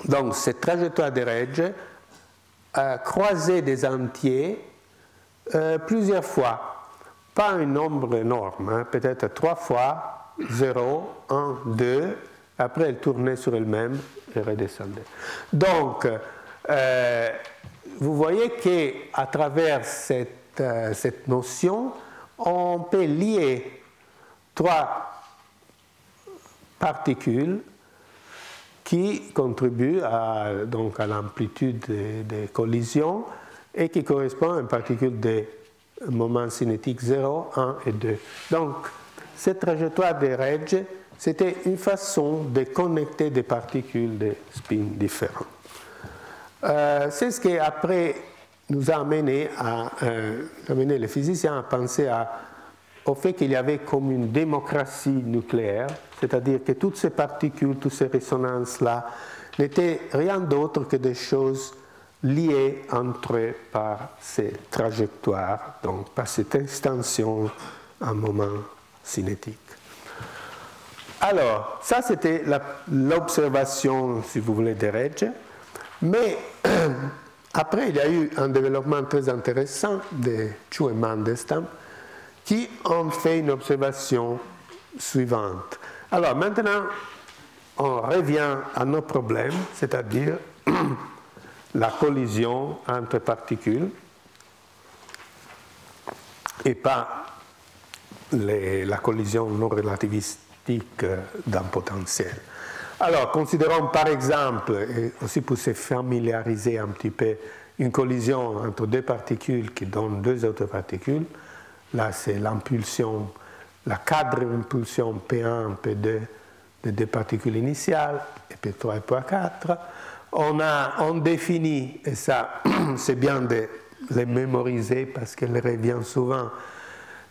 donc, cette trajectoire de Regge a croisé des entiers plusieurs fois, pas un nombre énorme, peut-être 3 fois, 0, 1, 2, après elle tournait sur elle-même et redescendait. Donc, vous voyez qu'à travers cette notion, on peut lier 3 particules qui contribue donc à l'amplitude de collision et qui correspond à une particule de moment cinétique 0, 1 et 2. Donc, cette trajectoire de Regge, c'était une façon de connecter des particules de spin différents. C'est ce qui, après, nous a amené les physiciens à penser au fait qu'il y avait comme une démocratie nucléaire, c'est-à-dire que toutes ces particules, toutes ces résonances-là, n'étaient rien d'autre que des choses liées entre eux par ces trajectoires, donc par cette extension en moment cinétique. Alors, ça c'était l'observation, si vous voulez, de Regge, mais après il y a eu un développement très intéressant de Chu et Mandelstam, qui ont fait une observation suivante. Alors maintenant, on revient à nos problèmes, c'est-à-dire la collision entre particules et pas la collision non relativistique d'un potentiel. Alors, considérons par exemple, et aussi pour se familiariser un petit peu, une collision entre 2 particules qui donnent 2 autres particules. Là, c'est l'impulsion, la quadre-impulsion P1, P2 de 2 particules initiales, et P3 et P4. On définit, et ça, c'est bien de les mémoriser parce qu'elles reviennent souvent,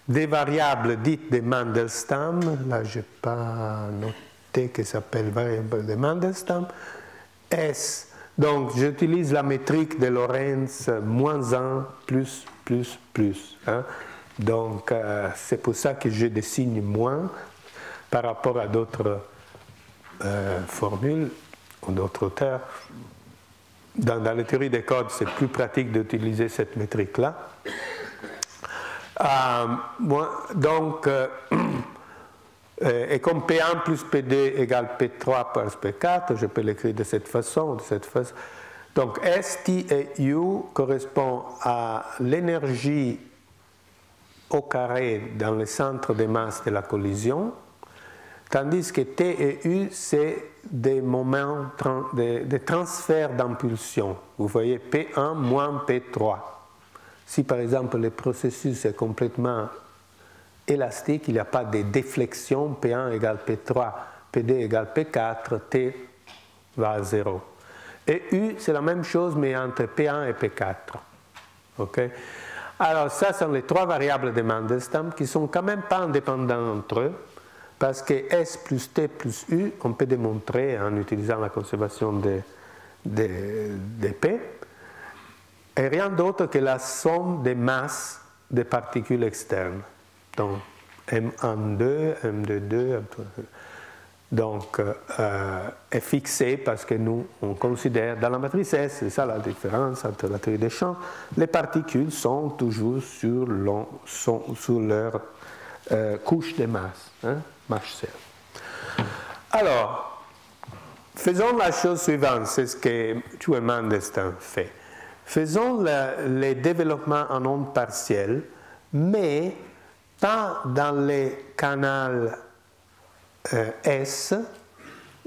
des variables dites de Mandelstam. Là, je n'ai pas noté que ça s'appelle variable de Mandelstam. S. Donc, j'utilise la métrique de Lorentz -1 plus. Donc, c'est pour ça que je dessine moins par rapport à d'autres formules ou d'autres auteurs. Dans la théorie des codes, c'est plus pratique d'utiliser cette métrique-là. Donc, et comme P1 plus P2 égale P3 par P4, je peux l'écrire de cette façon, Donc, S, T et U correspondent à l'énergie au carré dans le centre de masse de la collision, tandis que T et U, c'est des moments de transfert d'impulsion. Vous voyez P1 moins P3. Si par exemple le processus est complètement élastique, il n'y a pas de déflexion, P1 égale P3, P2 égale P4, T va à 0. Et U, c'est la même chose, mais entre P1 et P4. Okay? Alors, ça sont les trois variables de Mandelstam qui ne sont quand même pas indépendantes entre eux, parce que S plus T plus U, on peut démontrer en utilisant la conservation de P, et rien d'autre que la somme des masses des particules externes. Donc, M12, M22, donc est fixé parce que nous, on considère, dans la matrice S, c'est ça la différence entre la théorie des champs, les particules sont toujours sur leur couche de masse, hein, Mach-C. Alors, faisons la chose suivante, c'est ce que tu et Mandelstam fait. Faisons les développements en ondes partielles, mais pas dans les canaux S,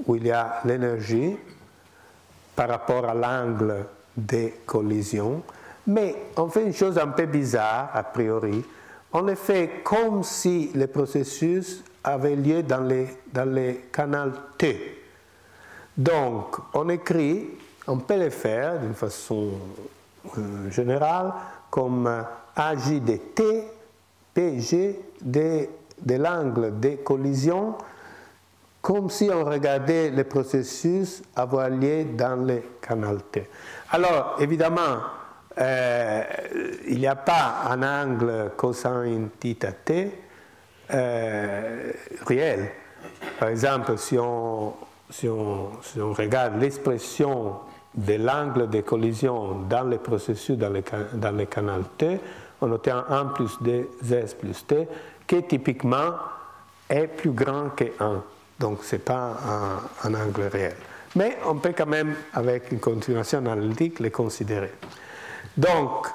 où il y a l'énergie par rapport à l'angle des collisions, mais on fait une chose un peu bizarre, a priori. On le fait comme si le processus avait lieu dans les canaux T. Donc, on écrit, on peut le faire d'une façon générale, comme AJ de T, PG de l'angle des collisions, comme si on regardait le processus avoir lieu dans le canal T. Alors, évidemment, il n'y a pas un angle cosine θ t réel. Par exemple, si on regarde l'expression de l'angle de collision dans le processus dans le canal T, on obtient 1 plus dz plus t, qui typiquement est plus grand que 1. Donc, ce n'est pas un angle réel. Mais on peut quand même, avec une continuation analytique, le considérer. Donc,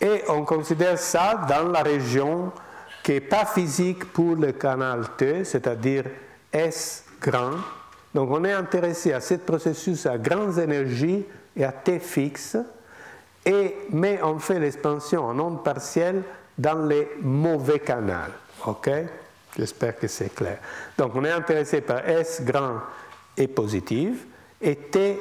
et on considère ça dans la région qui n'est pas physique pour le canal T, c'est-à-dire S grand. Donc, on est intéressé à ce processus à grandes énergies et à T fixe, mais on fait l'expansion en ondes partielles dans les mauvais canaux. OK? J'espère que c'est clair. Donc, on est intéressé par S grand et positif, et T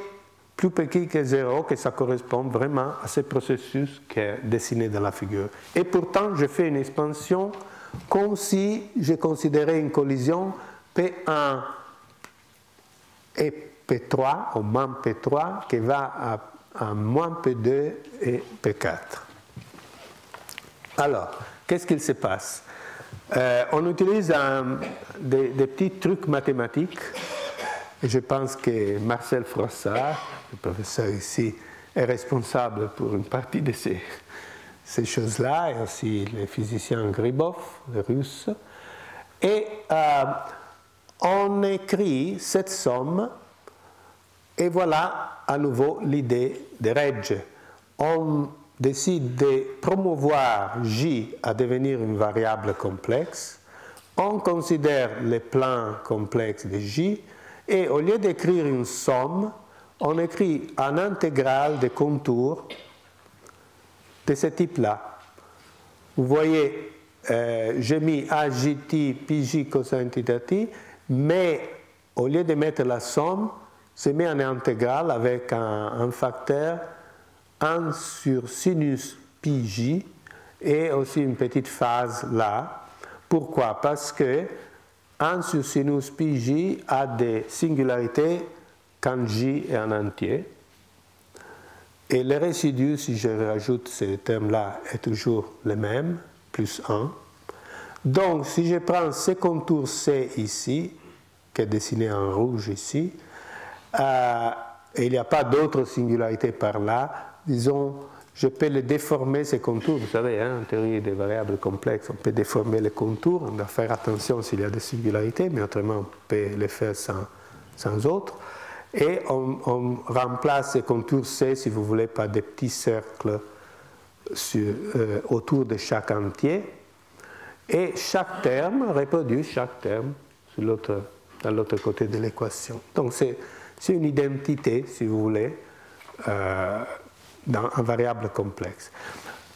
plus petit que 0, que ça correspond vraiment à ce processus qui est dessiné dans la figure. Et pourtant, je fais une expansion comme si je considérais une collision P1 et P3, au moins P3, qui va à moins P2 et P4. Alors, qu'est-ce qu'il se passe? On utilise des petits trucs mathématiques. Et je pense que Marcel Froissart, le professeur ici, est responsable pour une partie de ces choses-là, et aussi le physicien Gribov, le russe. Et on écrit cette somme, et voilà à nouveau l'idée de Regge. On décide de promouvoir J à devenir une variable complexe. On considère les plans complexes de J, et au lieu d'écrire une somme, on écrit un intégral de contours de ce type-là. Vous voyez, j'ai mis AJT, PJ, cosine θ, mais au lieu de mettre la somme, je mets un intégral avec un facteur 1 sur sinus PJ et aussi une petite phase là. Pourquoi? Parce que 1 sur sinus PJ a des singularités quand J est un entier. Et le résidu, si je rajoute ces termes-là, est toujours le même, plus 1. Donc, si je prends ce contour C ici, qui est dessiné en rouge ici, et il n'y a pas d'autres singularités par là, disons, je peux les déformer, ces contours. Vous savez, hein, en théorie des variables complexes, on peut déformer les contours. On doit faire attention s'il y a des singularités, mais autrement, on peut les faire sans autres. Et on remplace ces contours C, si vous voulez, par des petits cercles autour de chaque entier. Et chaque terme reproduit chaque terme dans l'autre côté de l'équation. Donc, c'est une identité, si vous voulez, dans un variable complexe.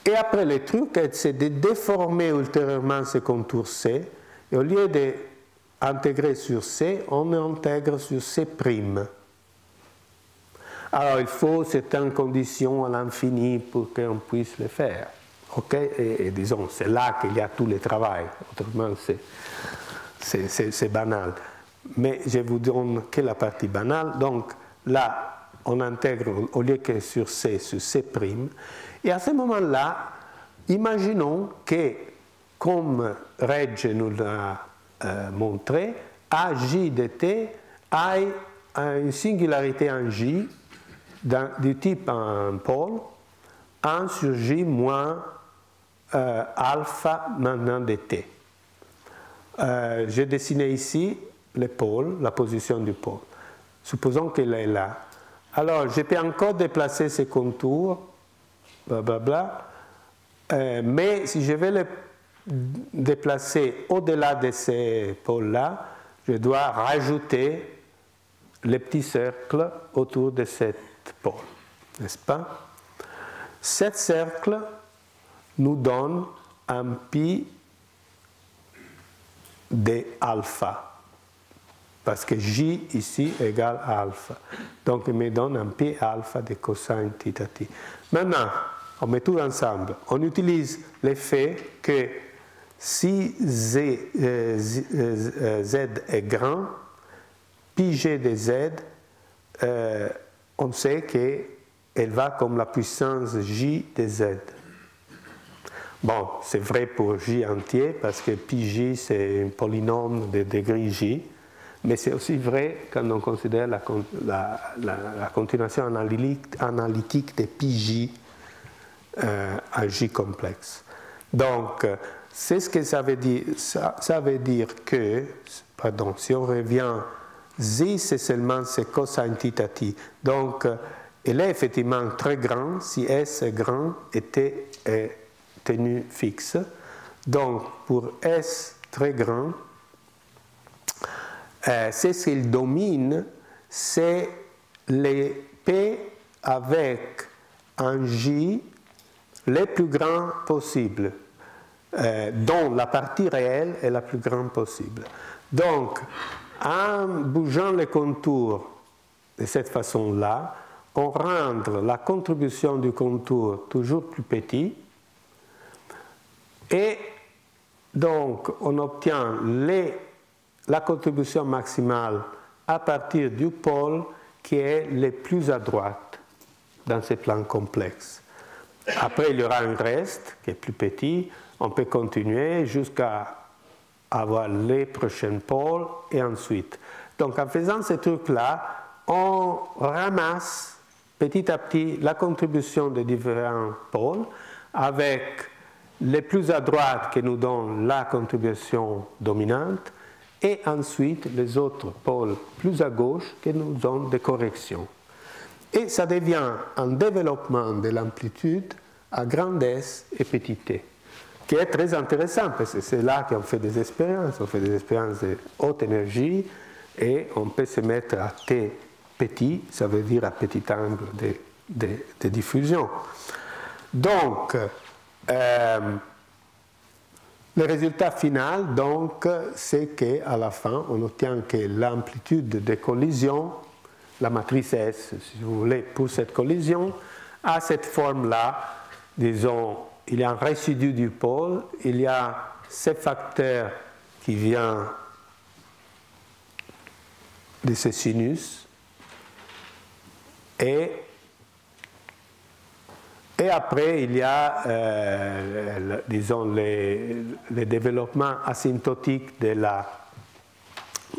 Et après, le truc, c'est de déformer ultérieurement ce contour C. Et au lieu d'intégrer sur C, on intègre sur C'. Alors, il faut certaines conditions à l'infini pour qu'on puisse le faire. Ok? Et disons, c'est là qu'il y a tout le travail. Autrement, c'est banal. Mais je vous donne que la partie banale. Donc, là, on intègre, au lieu que sur C, sur C'. Et à ce moment-là, imaginons que, comme Regge nous l'a montré, AJ de T a une singularité en J du type en pôle 1 sur J moins alpha maintenant de T. J'ai dessiné ici le pôle, la position du pôle. Supposons qu'elle est là. Alors, je peux encore déplacer ces contours, blablabla, mais si je vais les déplacer au-delà de ces pôles-là, je dois rajouter les petits cercles autour de cette pôle, n'est-ce pas? Cet cercle nous donne un pi de alpha, parce que J ici égale alpha. Donc il me donne un pi alpha de cosine θ t. Maintenant, on met tout ensemble. On utilise l'effet que si Z est grand, pi g de Z, on sait qu'elle va comme la puissance J de Z. Bon, c'est vrai pour J entier, parce que pi J, c'est un polynôme de degré J, mais c'est aussi vrai quand on considère la continuation analytique de pi J à J complexe. Donc, c'est ce que ça veut dire. Ça veut dire que, pardon, si on revient, Z, c'est seulement cosine θ t. Donc, elle est effectivement très grande si S est grand et T est tenu fixe. Donc, pour S très grand, c'est ce qu'il domine, c'est les P avec un J le plus grand possible, dont la partie réelle est la plus grande possible. Donc, en bougeant les contours de cette façon-là, on rend la contribution du contour toujours plus petit, et donc on obtient la contribution maximale à partir du pôle qui est le plus à droite dans ce plan complexe. Après, il y aura un reste qui est plus petit. On peut continuer jusqu'à avoir les prochains pôles et ensuite. Donc, en faisant ce truc-là, on ramasse petit à petit la contribution des différents pôles avec les plus à droite qui nous donnent la contribution dominante et ensuite les autres pôles plus à gauche qui nous donnent des corrections. Et ça devient un développement de l'amplitude à grande S et petit t, qui est très intéressant parce que c'est là qu'on fait des expériences. On fait des expériences de haute énergie et on peut se mettre à t petit, ça veut dire à petit angle de diffusion. Donc, le résultat final, donc, c'est qu'à la fin, on obtient que l'amplitude de collision, la matrice S, si vous voulez, pour cette collision, a cette forme-là. Disons, il y a un résidu du pôle, il y a ce facteur qui vient de ce sinus, et après, il y a, disons, le développement asymptotique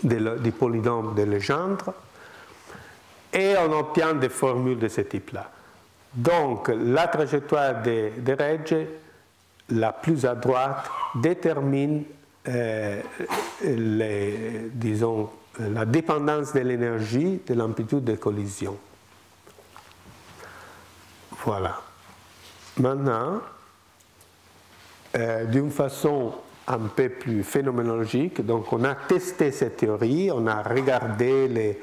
du polynôme de Legendre, et on obtient des formules de ce type-là. Donc, la trajectoire de Regge, la plus à droite, détermine, disons, la dépendance de l'énergie de l'amplitude de collision. Voilà. Maintenant, d'une façon un peu plus phénoménologique, donc on a testé cette théorie, on a regardé les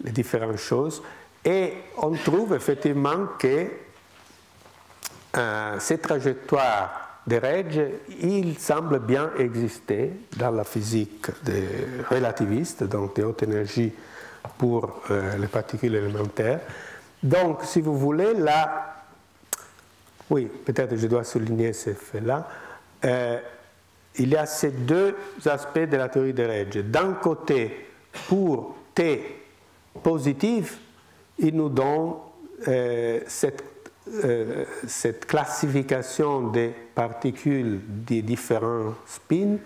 différentes choses, et on trouve effectivement que ces trajectoires de Rage, il semble bien exister dans la physique des relativistes, donc de haute énergie pour les particules élémentaires. Donc, si vous voulez, là, oui, peut-être je dois souligner ce fait-là, il y a ces deux aspects de la théorie de Rage. D'un côté, pour T positif, il nous donne cette classification des particules des différents spins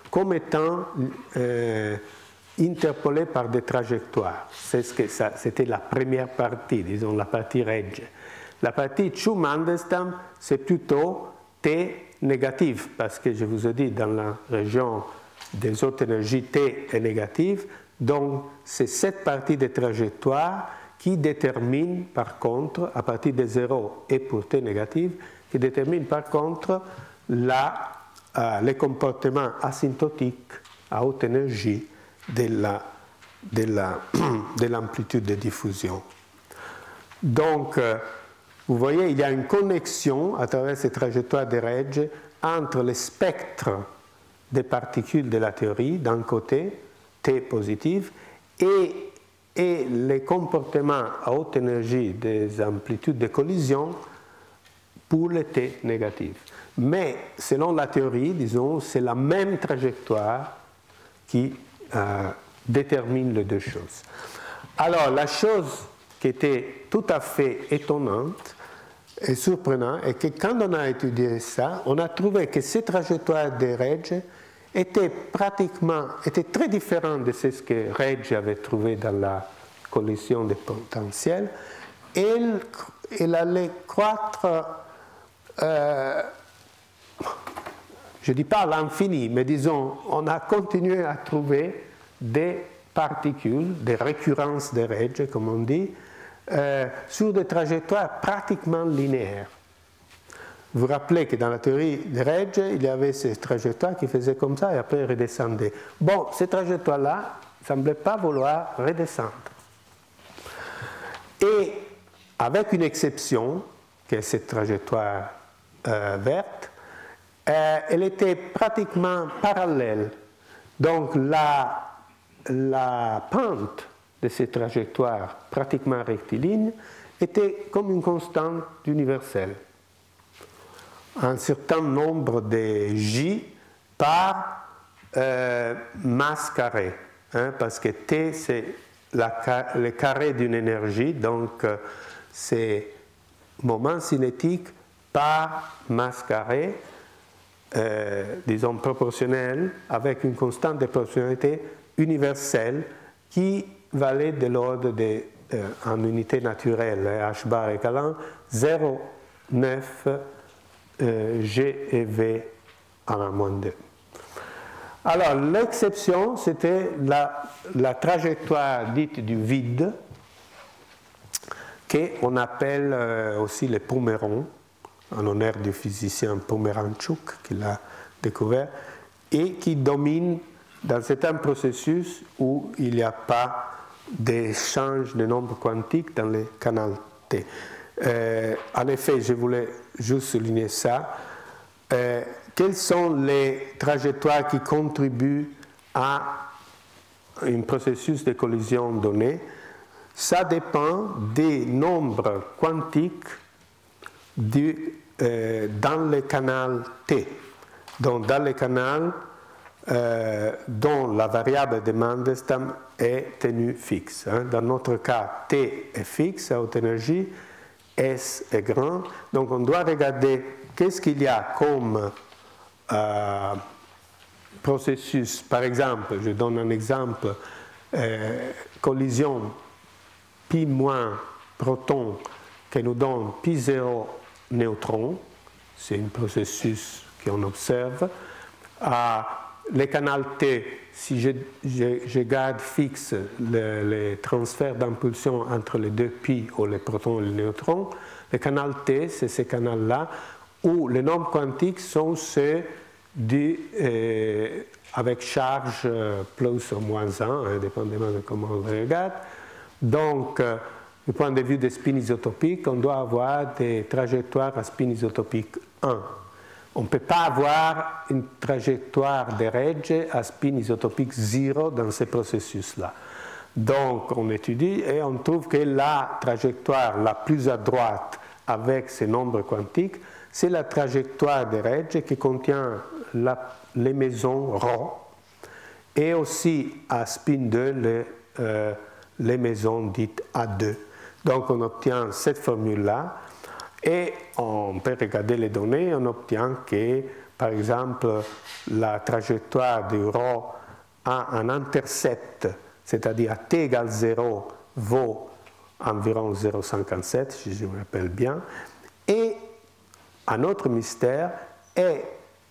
comme étant interpolées par des trajectoires. C'était la première partie, disons la partie Rage. La partie Chu-Mandelstam, c'est plutôt T négative, parce que je vous ai dit, dans la région des hautes énergies, T est négative. Donc, c'est cette partie des trajectoires qui détermine, par contre, à partir de 0 et pour T négative, qui détermine, par contre, les comportements asymptotiques à haute énergie de l'amplitude de diffusion. Donc, vous voyez, il y a une connexion à travers ces trajectoires de Rage entre le spectre des particules de la théorie, d'un côté, T positive, et les comportements à haute énergie des amplitudes de collision pour les T négatives. Mais selon la théorie, disons, c'est la même trajectoire qui détermine les deux choses. Alors, la chose qui était tout à fait étonnante et surprenante est que quand on a étudié ça, on a trouvé que ces trajectoires de Rage étaient très différentes de ce que Rage avait trouvé dans la collision des potentiels. Elle allait croître, je ne dis pas à l'infini, mais disons, on a continué à trouver des particules, des récurrences de Rage, comme on dit, sur des trajectoires pratiquement linéaires. Vous vous rappelez que dans la théorie de Rage, il y avait ces trajectoires qui faisaient comme ça et après redescendaient. Bon, ces trajectoires-là ne semblaient pas vouloir redescendre. Et avec une exception, qui est cette trajectoire verte, elle était pratiquement parallèle. Donc la pente de ces trajectoires pratiquement rectilignes était comme une constante universelle. Un certain nombre de J par masse carrée, hein, parce que T c'est le carré d'une énergie, donc c'est moment cinétique par masse carrée, disons proportionnelle, avec une constante de proportionnalité universelle qui valait de l'ordre en unité naturelle, H bar égalant 0,9 G et V à la moins 2. Alors, l'exception, c'était la trajectoire dite du vide, qu'on appelle aussi le Pomeron, en honneur du physicien Pomeranchuk qui l'a découvert, et qui domine dans certains processus où il n'y a pas d'échange de nombres quantiques dans le canal T. En effet, je voulais juste souligner ça. Quelles sont les trajectoires qui contribuent à un processus de collision donné? Ça dépend des nombres quantiques dans le canal T. Donc, dans le canal dont la variable de Mandelstam est tenue fixe. Hein. Dans notre cas, T est fixe à haute énergie, S est grand. Donc, on doit regarder qu'est-ce qu'il y a comme processus. Par exemple, je donne un exemple, collision pi moins proton qui nous donne pi 0 neutron. C'est un processus qu'on observe. Le canal T, si je garde fixe le transfert d'impulsion entre les deux pi ou les protons et les neutrons, le canal T, c'est ce canal-là où les nombres quantiques sont ceux avec charge plus ou moins 1, indépendamment de comment on regarde. Donc, du point de vue des spins isotopiques, on doit avoir des trajectoires à spin isotopique 1. On ne peut pas avoir une trajectoire de Regge à spin isotopique 0 dans ces processus-là. Donc, on étudie et on trouve que la trajectoire la plus à droite avec ces nombres quantiques, c'est la trajectoire de Regge qui contient les mesons ρ et aussi à spin 2 les mesons dites A2. Donc, on obtient cette formule-là et on peut regarder les données, on obtient que, par exemple, la trajectoire du ρ a un intercept, c'est-à-dire à t égale 0, vaut environ 0,57, si je me rappelle bien, et un autre mystère est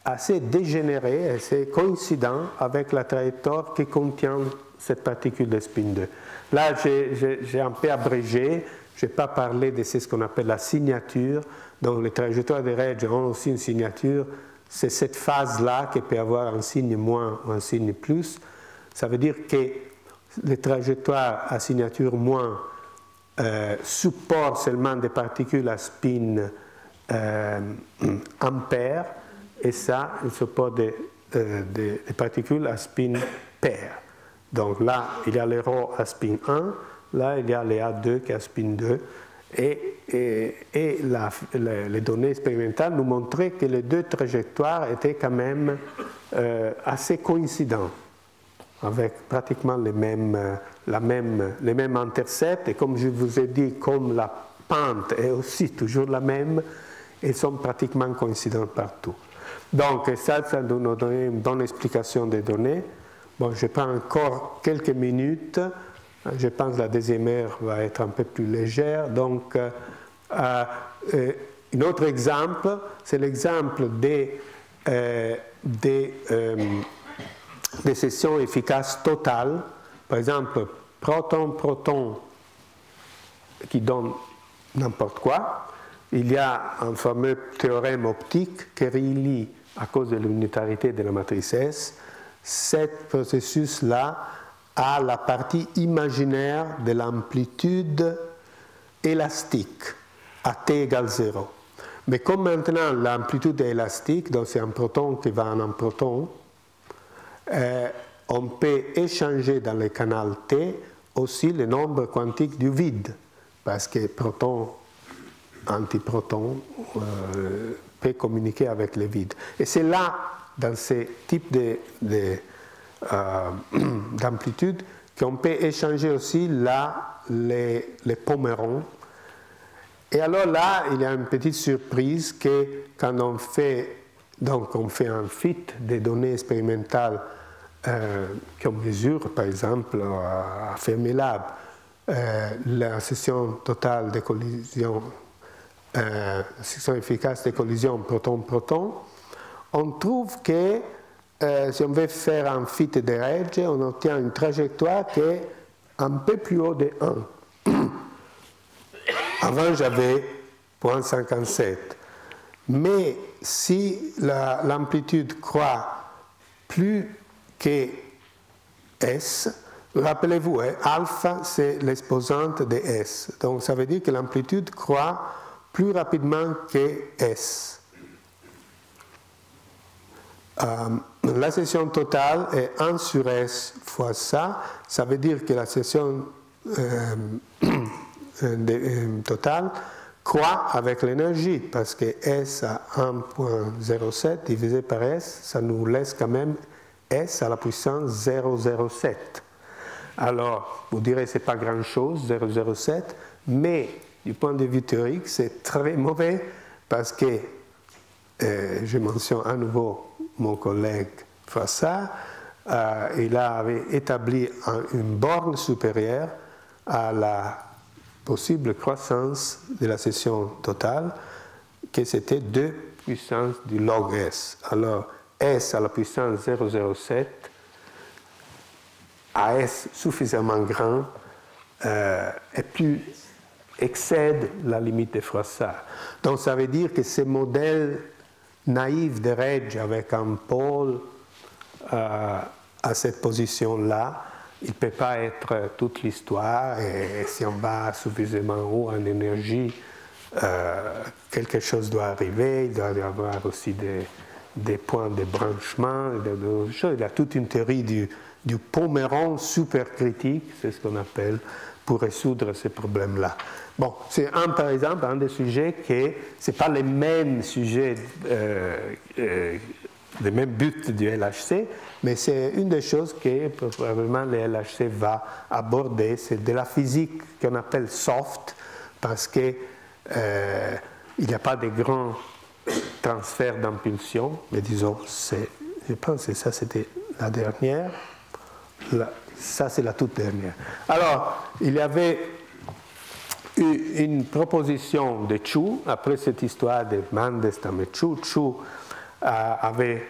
assez dégénéré, assez coïncident avec la trajectoire qui contient cette particule de spin 2. Là, j'ai un peu abrégé, je n'ai pas parlé de ce qu'on appelle la signature, donc les trajectoires de Regge ont aussi une signature, c'est cette phase-là qui peut avoir un signe moins ou un signe plus. Ça veut dire que les trajectoires à signature moins supportent seulement des particules à spin ampère, et ça, il supporte des particules à spin pair. Donc là, il y a les ρ à spin 1, là, il y a les A2 qui est à spin 2, et les données expérimentales nous montraient que les deux trajectoires étaient quand même assez coïncidentes, avec pratiquement les mêmes intercepts, et comme je vous ai dit, comme la pente est aussi toujours la même, elles sont pratiquement coïncidentes partout. Donc ça nous donne une bonne explication des données. Bon, je prends encore quelques minutes. Je pense que la deuxième heure va être un peu plus légère. Donc, un autre exemple, c'est l'exemple des sessions efficaces totales. Par exemple, proton-proton qui donne n'importe quoi. Il y a un fameux théorème optique qui relie, à cause de l'unitarité de la matrice S, ce processus-là à la partie imaginaire de l'amplitude élastique à t égale 0. Mais comme maintenant l'amplitude est élastique, donc c'est un proton qui va en un proton, on peut échanger dans le canal T aussi le nombre quantique du vide, parce que proton, antiproton peut communiquer avec le vide. Et c'est là, dans ce type d'amplitude, qu'on peut échanger aussi là les pomérons. Et alors là, il y a une petite surprise que quand on fait un fit des données expérimentales qu'on mesure, par exemple, à Fermilab, la session totale de collision, la session efficace de collision proton-proton, on trouve que si on veut faire un fit de Regge, on obtient une trajectoire qui est un peu plus haut de 1. Avant, j'avais 0,57. Mais si l'amplitude croît plus que S, rappelez-vous, alpha, c'est l'exposante de S. Donc, ça veut dire que l'amplitude croît plus rapidement que S. La session totale est 1 sur S fois ça. Ça veut dire que la session totale croît avec l'énergie, parce que S à 1,07 divisé par S, ça nous laisse quand même S à la puissance 0,07. Alors, vous direz que ce n'est pas grand-chose, 0,07, mais du point de vue théorique, c'est très mauvais, parce que, je mentionne à nouveau mon collègue Froissart, il avait établi une borne supérieure à la possible croissance de la session totale, que c'était 2 puissance du log S. Alors, S à la puissance 0,07, à S suffisamment grand, excède la limite de Froissart. Donc, ça veut dire que ces modèles naïfs de Regge avec un pôle à cette position-là il ne peut pas être toute l'histoire, et si on va suffisamment haut en énergie, quelque chose doit arriver, il doit y avoir aussi des points de branchement, il y a toute une théorie du poméron supercritique, c'est ce qu'on appelle, pour résoudre ces problèmes-là. Bon, c'est par exemple un des sujets qui, ce n'est pas les mêmes sujets, les mêmes buts du LHC, mais c'est une des choses que probablement le LHC va aborder, c'est de la physique qu'on appelle soft, parce que il n'y a pas de grands transferts d'impulsion, mais disons, je pense que ça c'était la dernière, ça c'est la toute dernière. Alors, il y avait eu une proposition de Chu, après cette histoire de Mandelstam et Chu, avait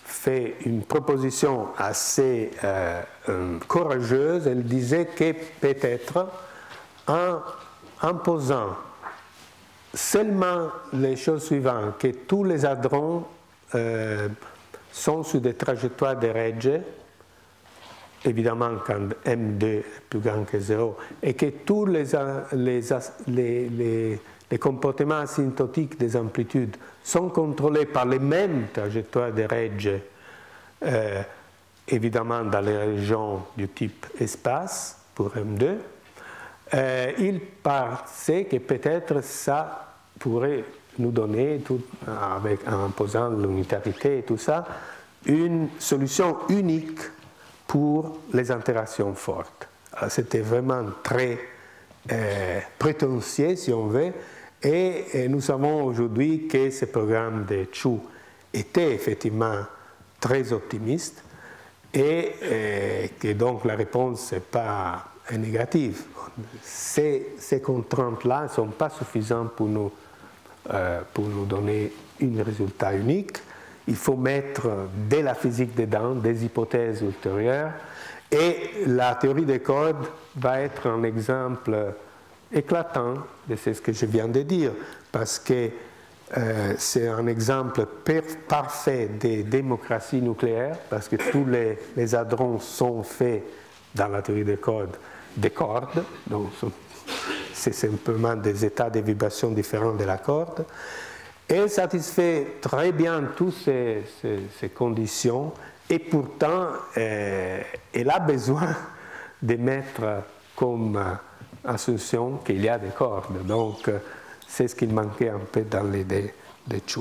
fait une proposition assez courageuse. Elle disait que peut-être en imposant seulement les choses suivantes, que tous les hadrons sont sur des trajectoires de Regge, évidemment quand M2 est plus grand que 0, et que tous les comportements asymptotiques des amplitudes sont contrôlés par les mêmes trajectoires de Regge, évidemment dans les régions du type espace pour M2, il pensait que peut-être ça pourrait nous donner, en posant l'unitarité et tout ça, une solution unique pour les interactions fortes. C'était vraiment très prétentieux, si on veut, et nous savons aujourd'hui que ce programme de Chu était effectivement très optimiste et que donc la réponse n'est pas négative. Ces contraintes-là ne sont pas suffisantes pour nous donner un résultat unique. Il faut mettre de la physique dedans, des hypothèses ultérieures, et la théorie des cordes va être un exemple éclatant de ce que je viens de dire, parce que c'est un exemple parfait de démocratie nucléaire, parce que tous les hadrons sont faits dans la théorie des cordes, donc c'est simplement des états de vibration différents de la corde. Elle satisfait très bien toutes ces conditions et pourtant elle a besoin de mettre comme assumption qu'il y a des cordes. Donc c'est ce qui manquait un peu dans l'idée de Chu.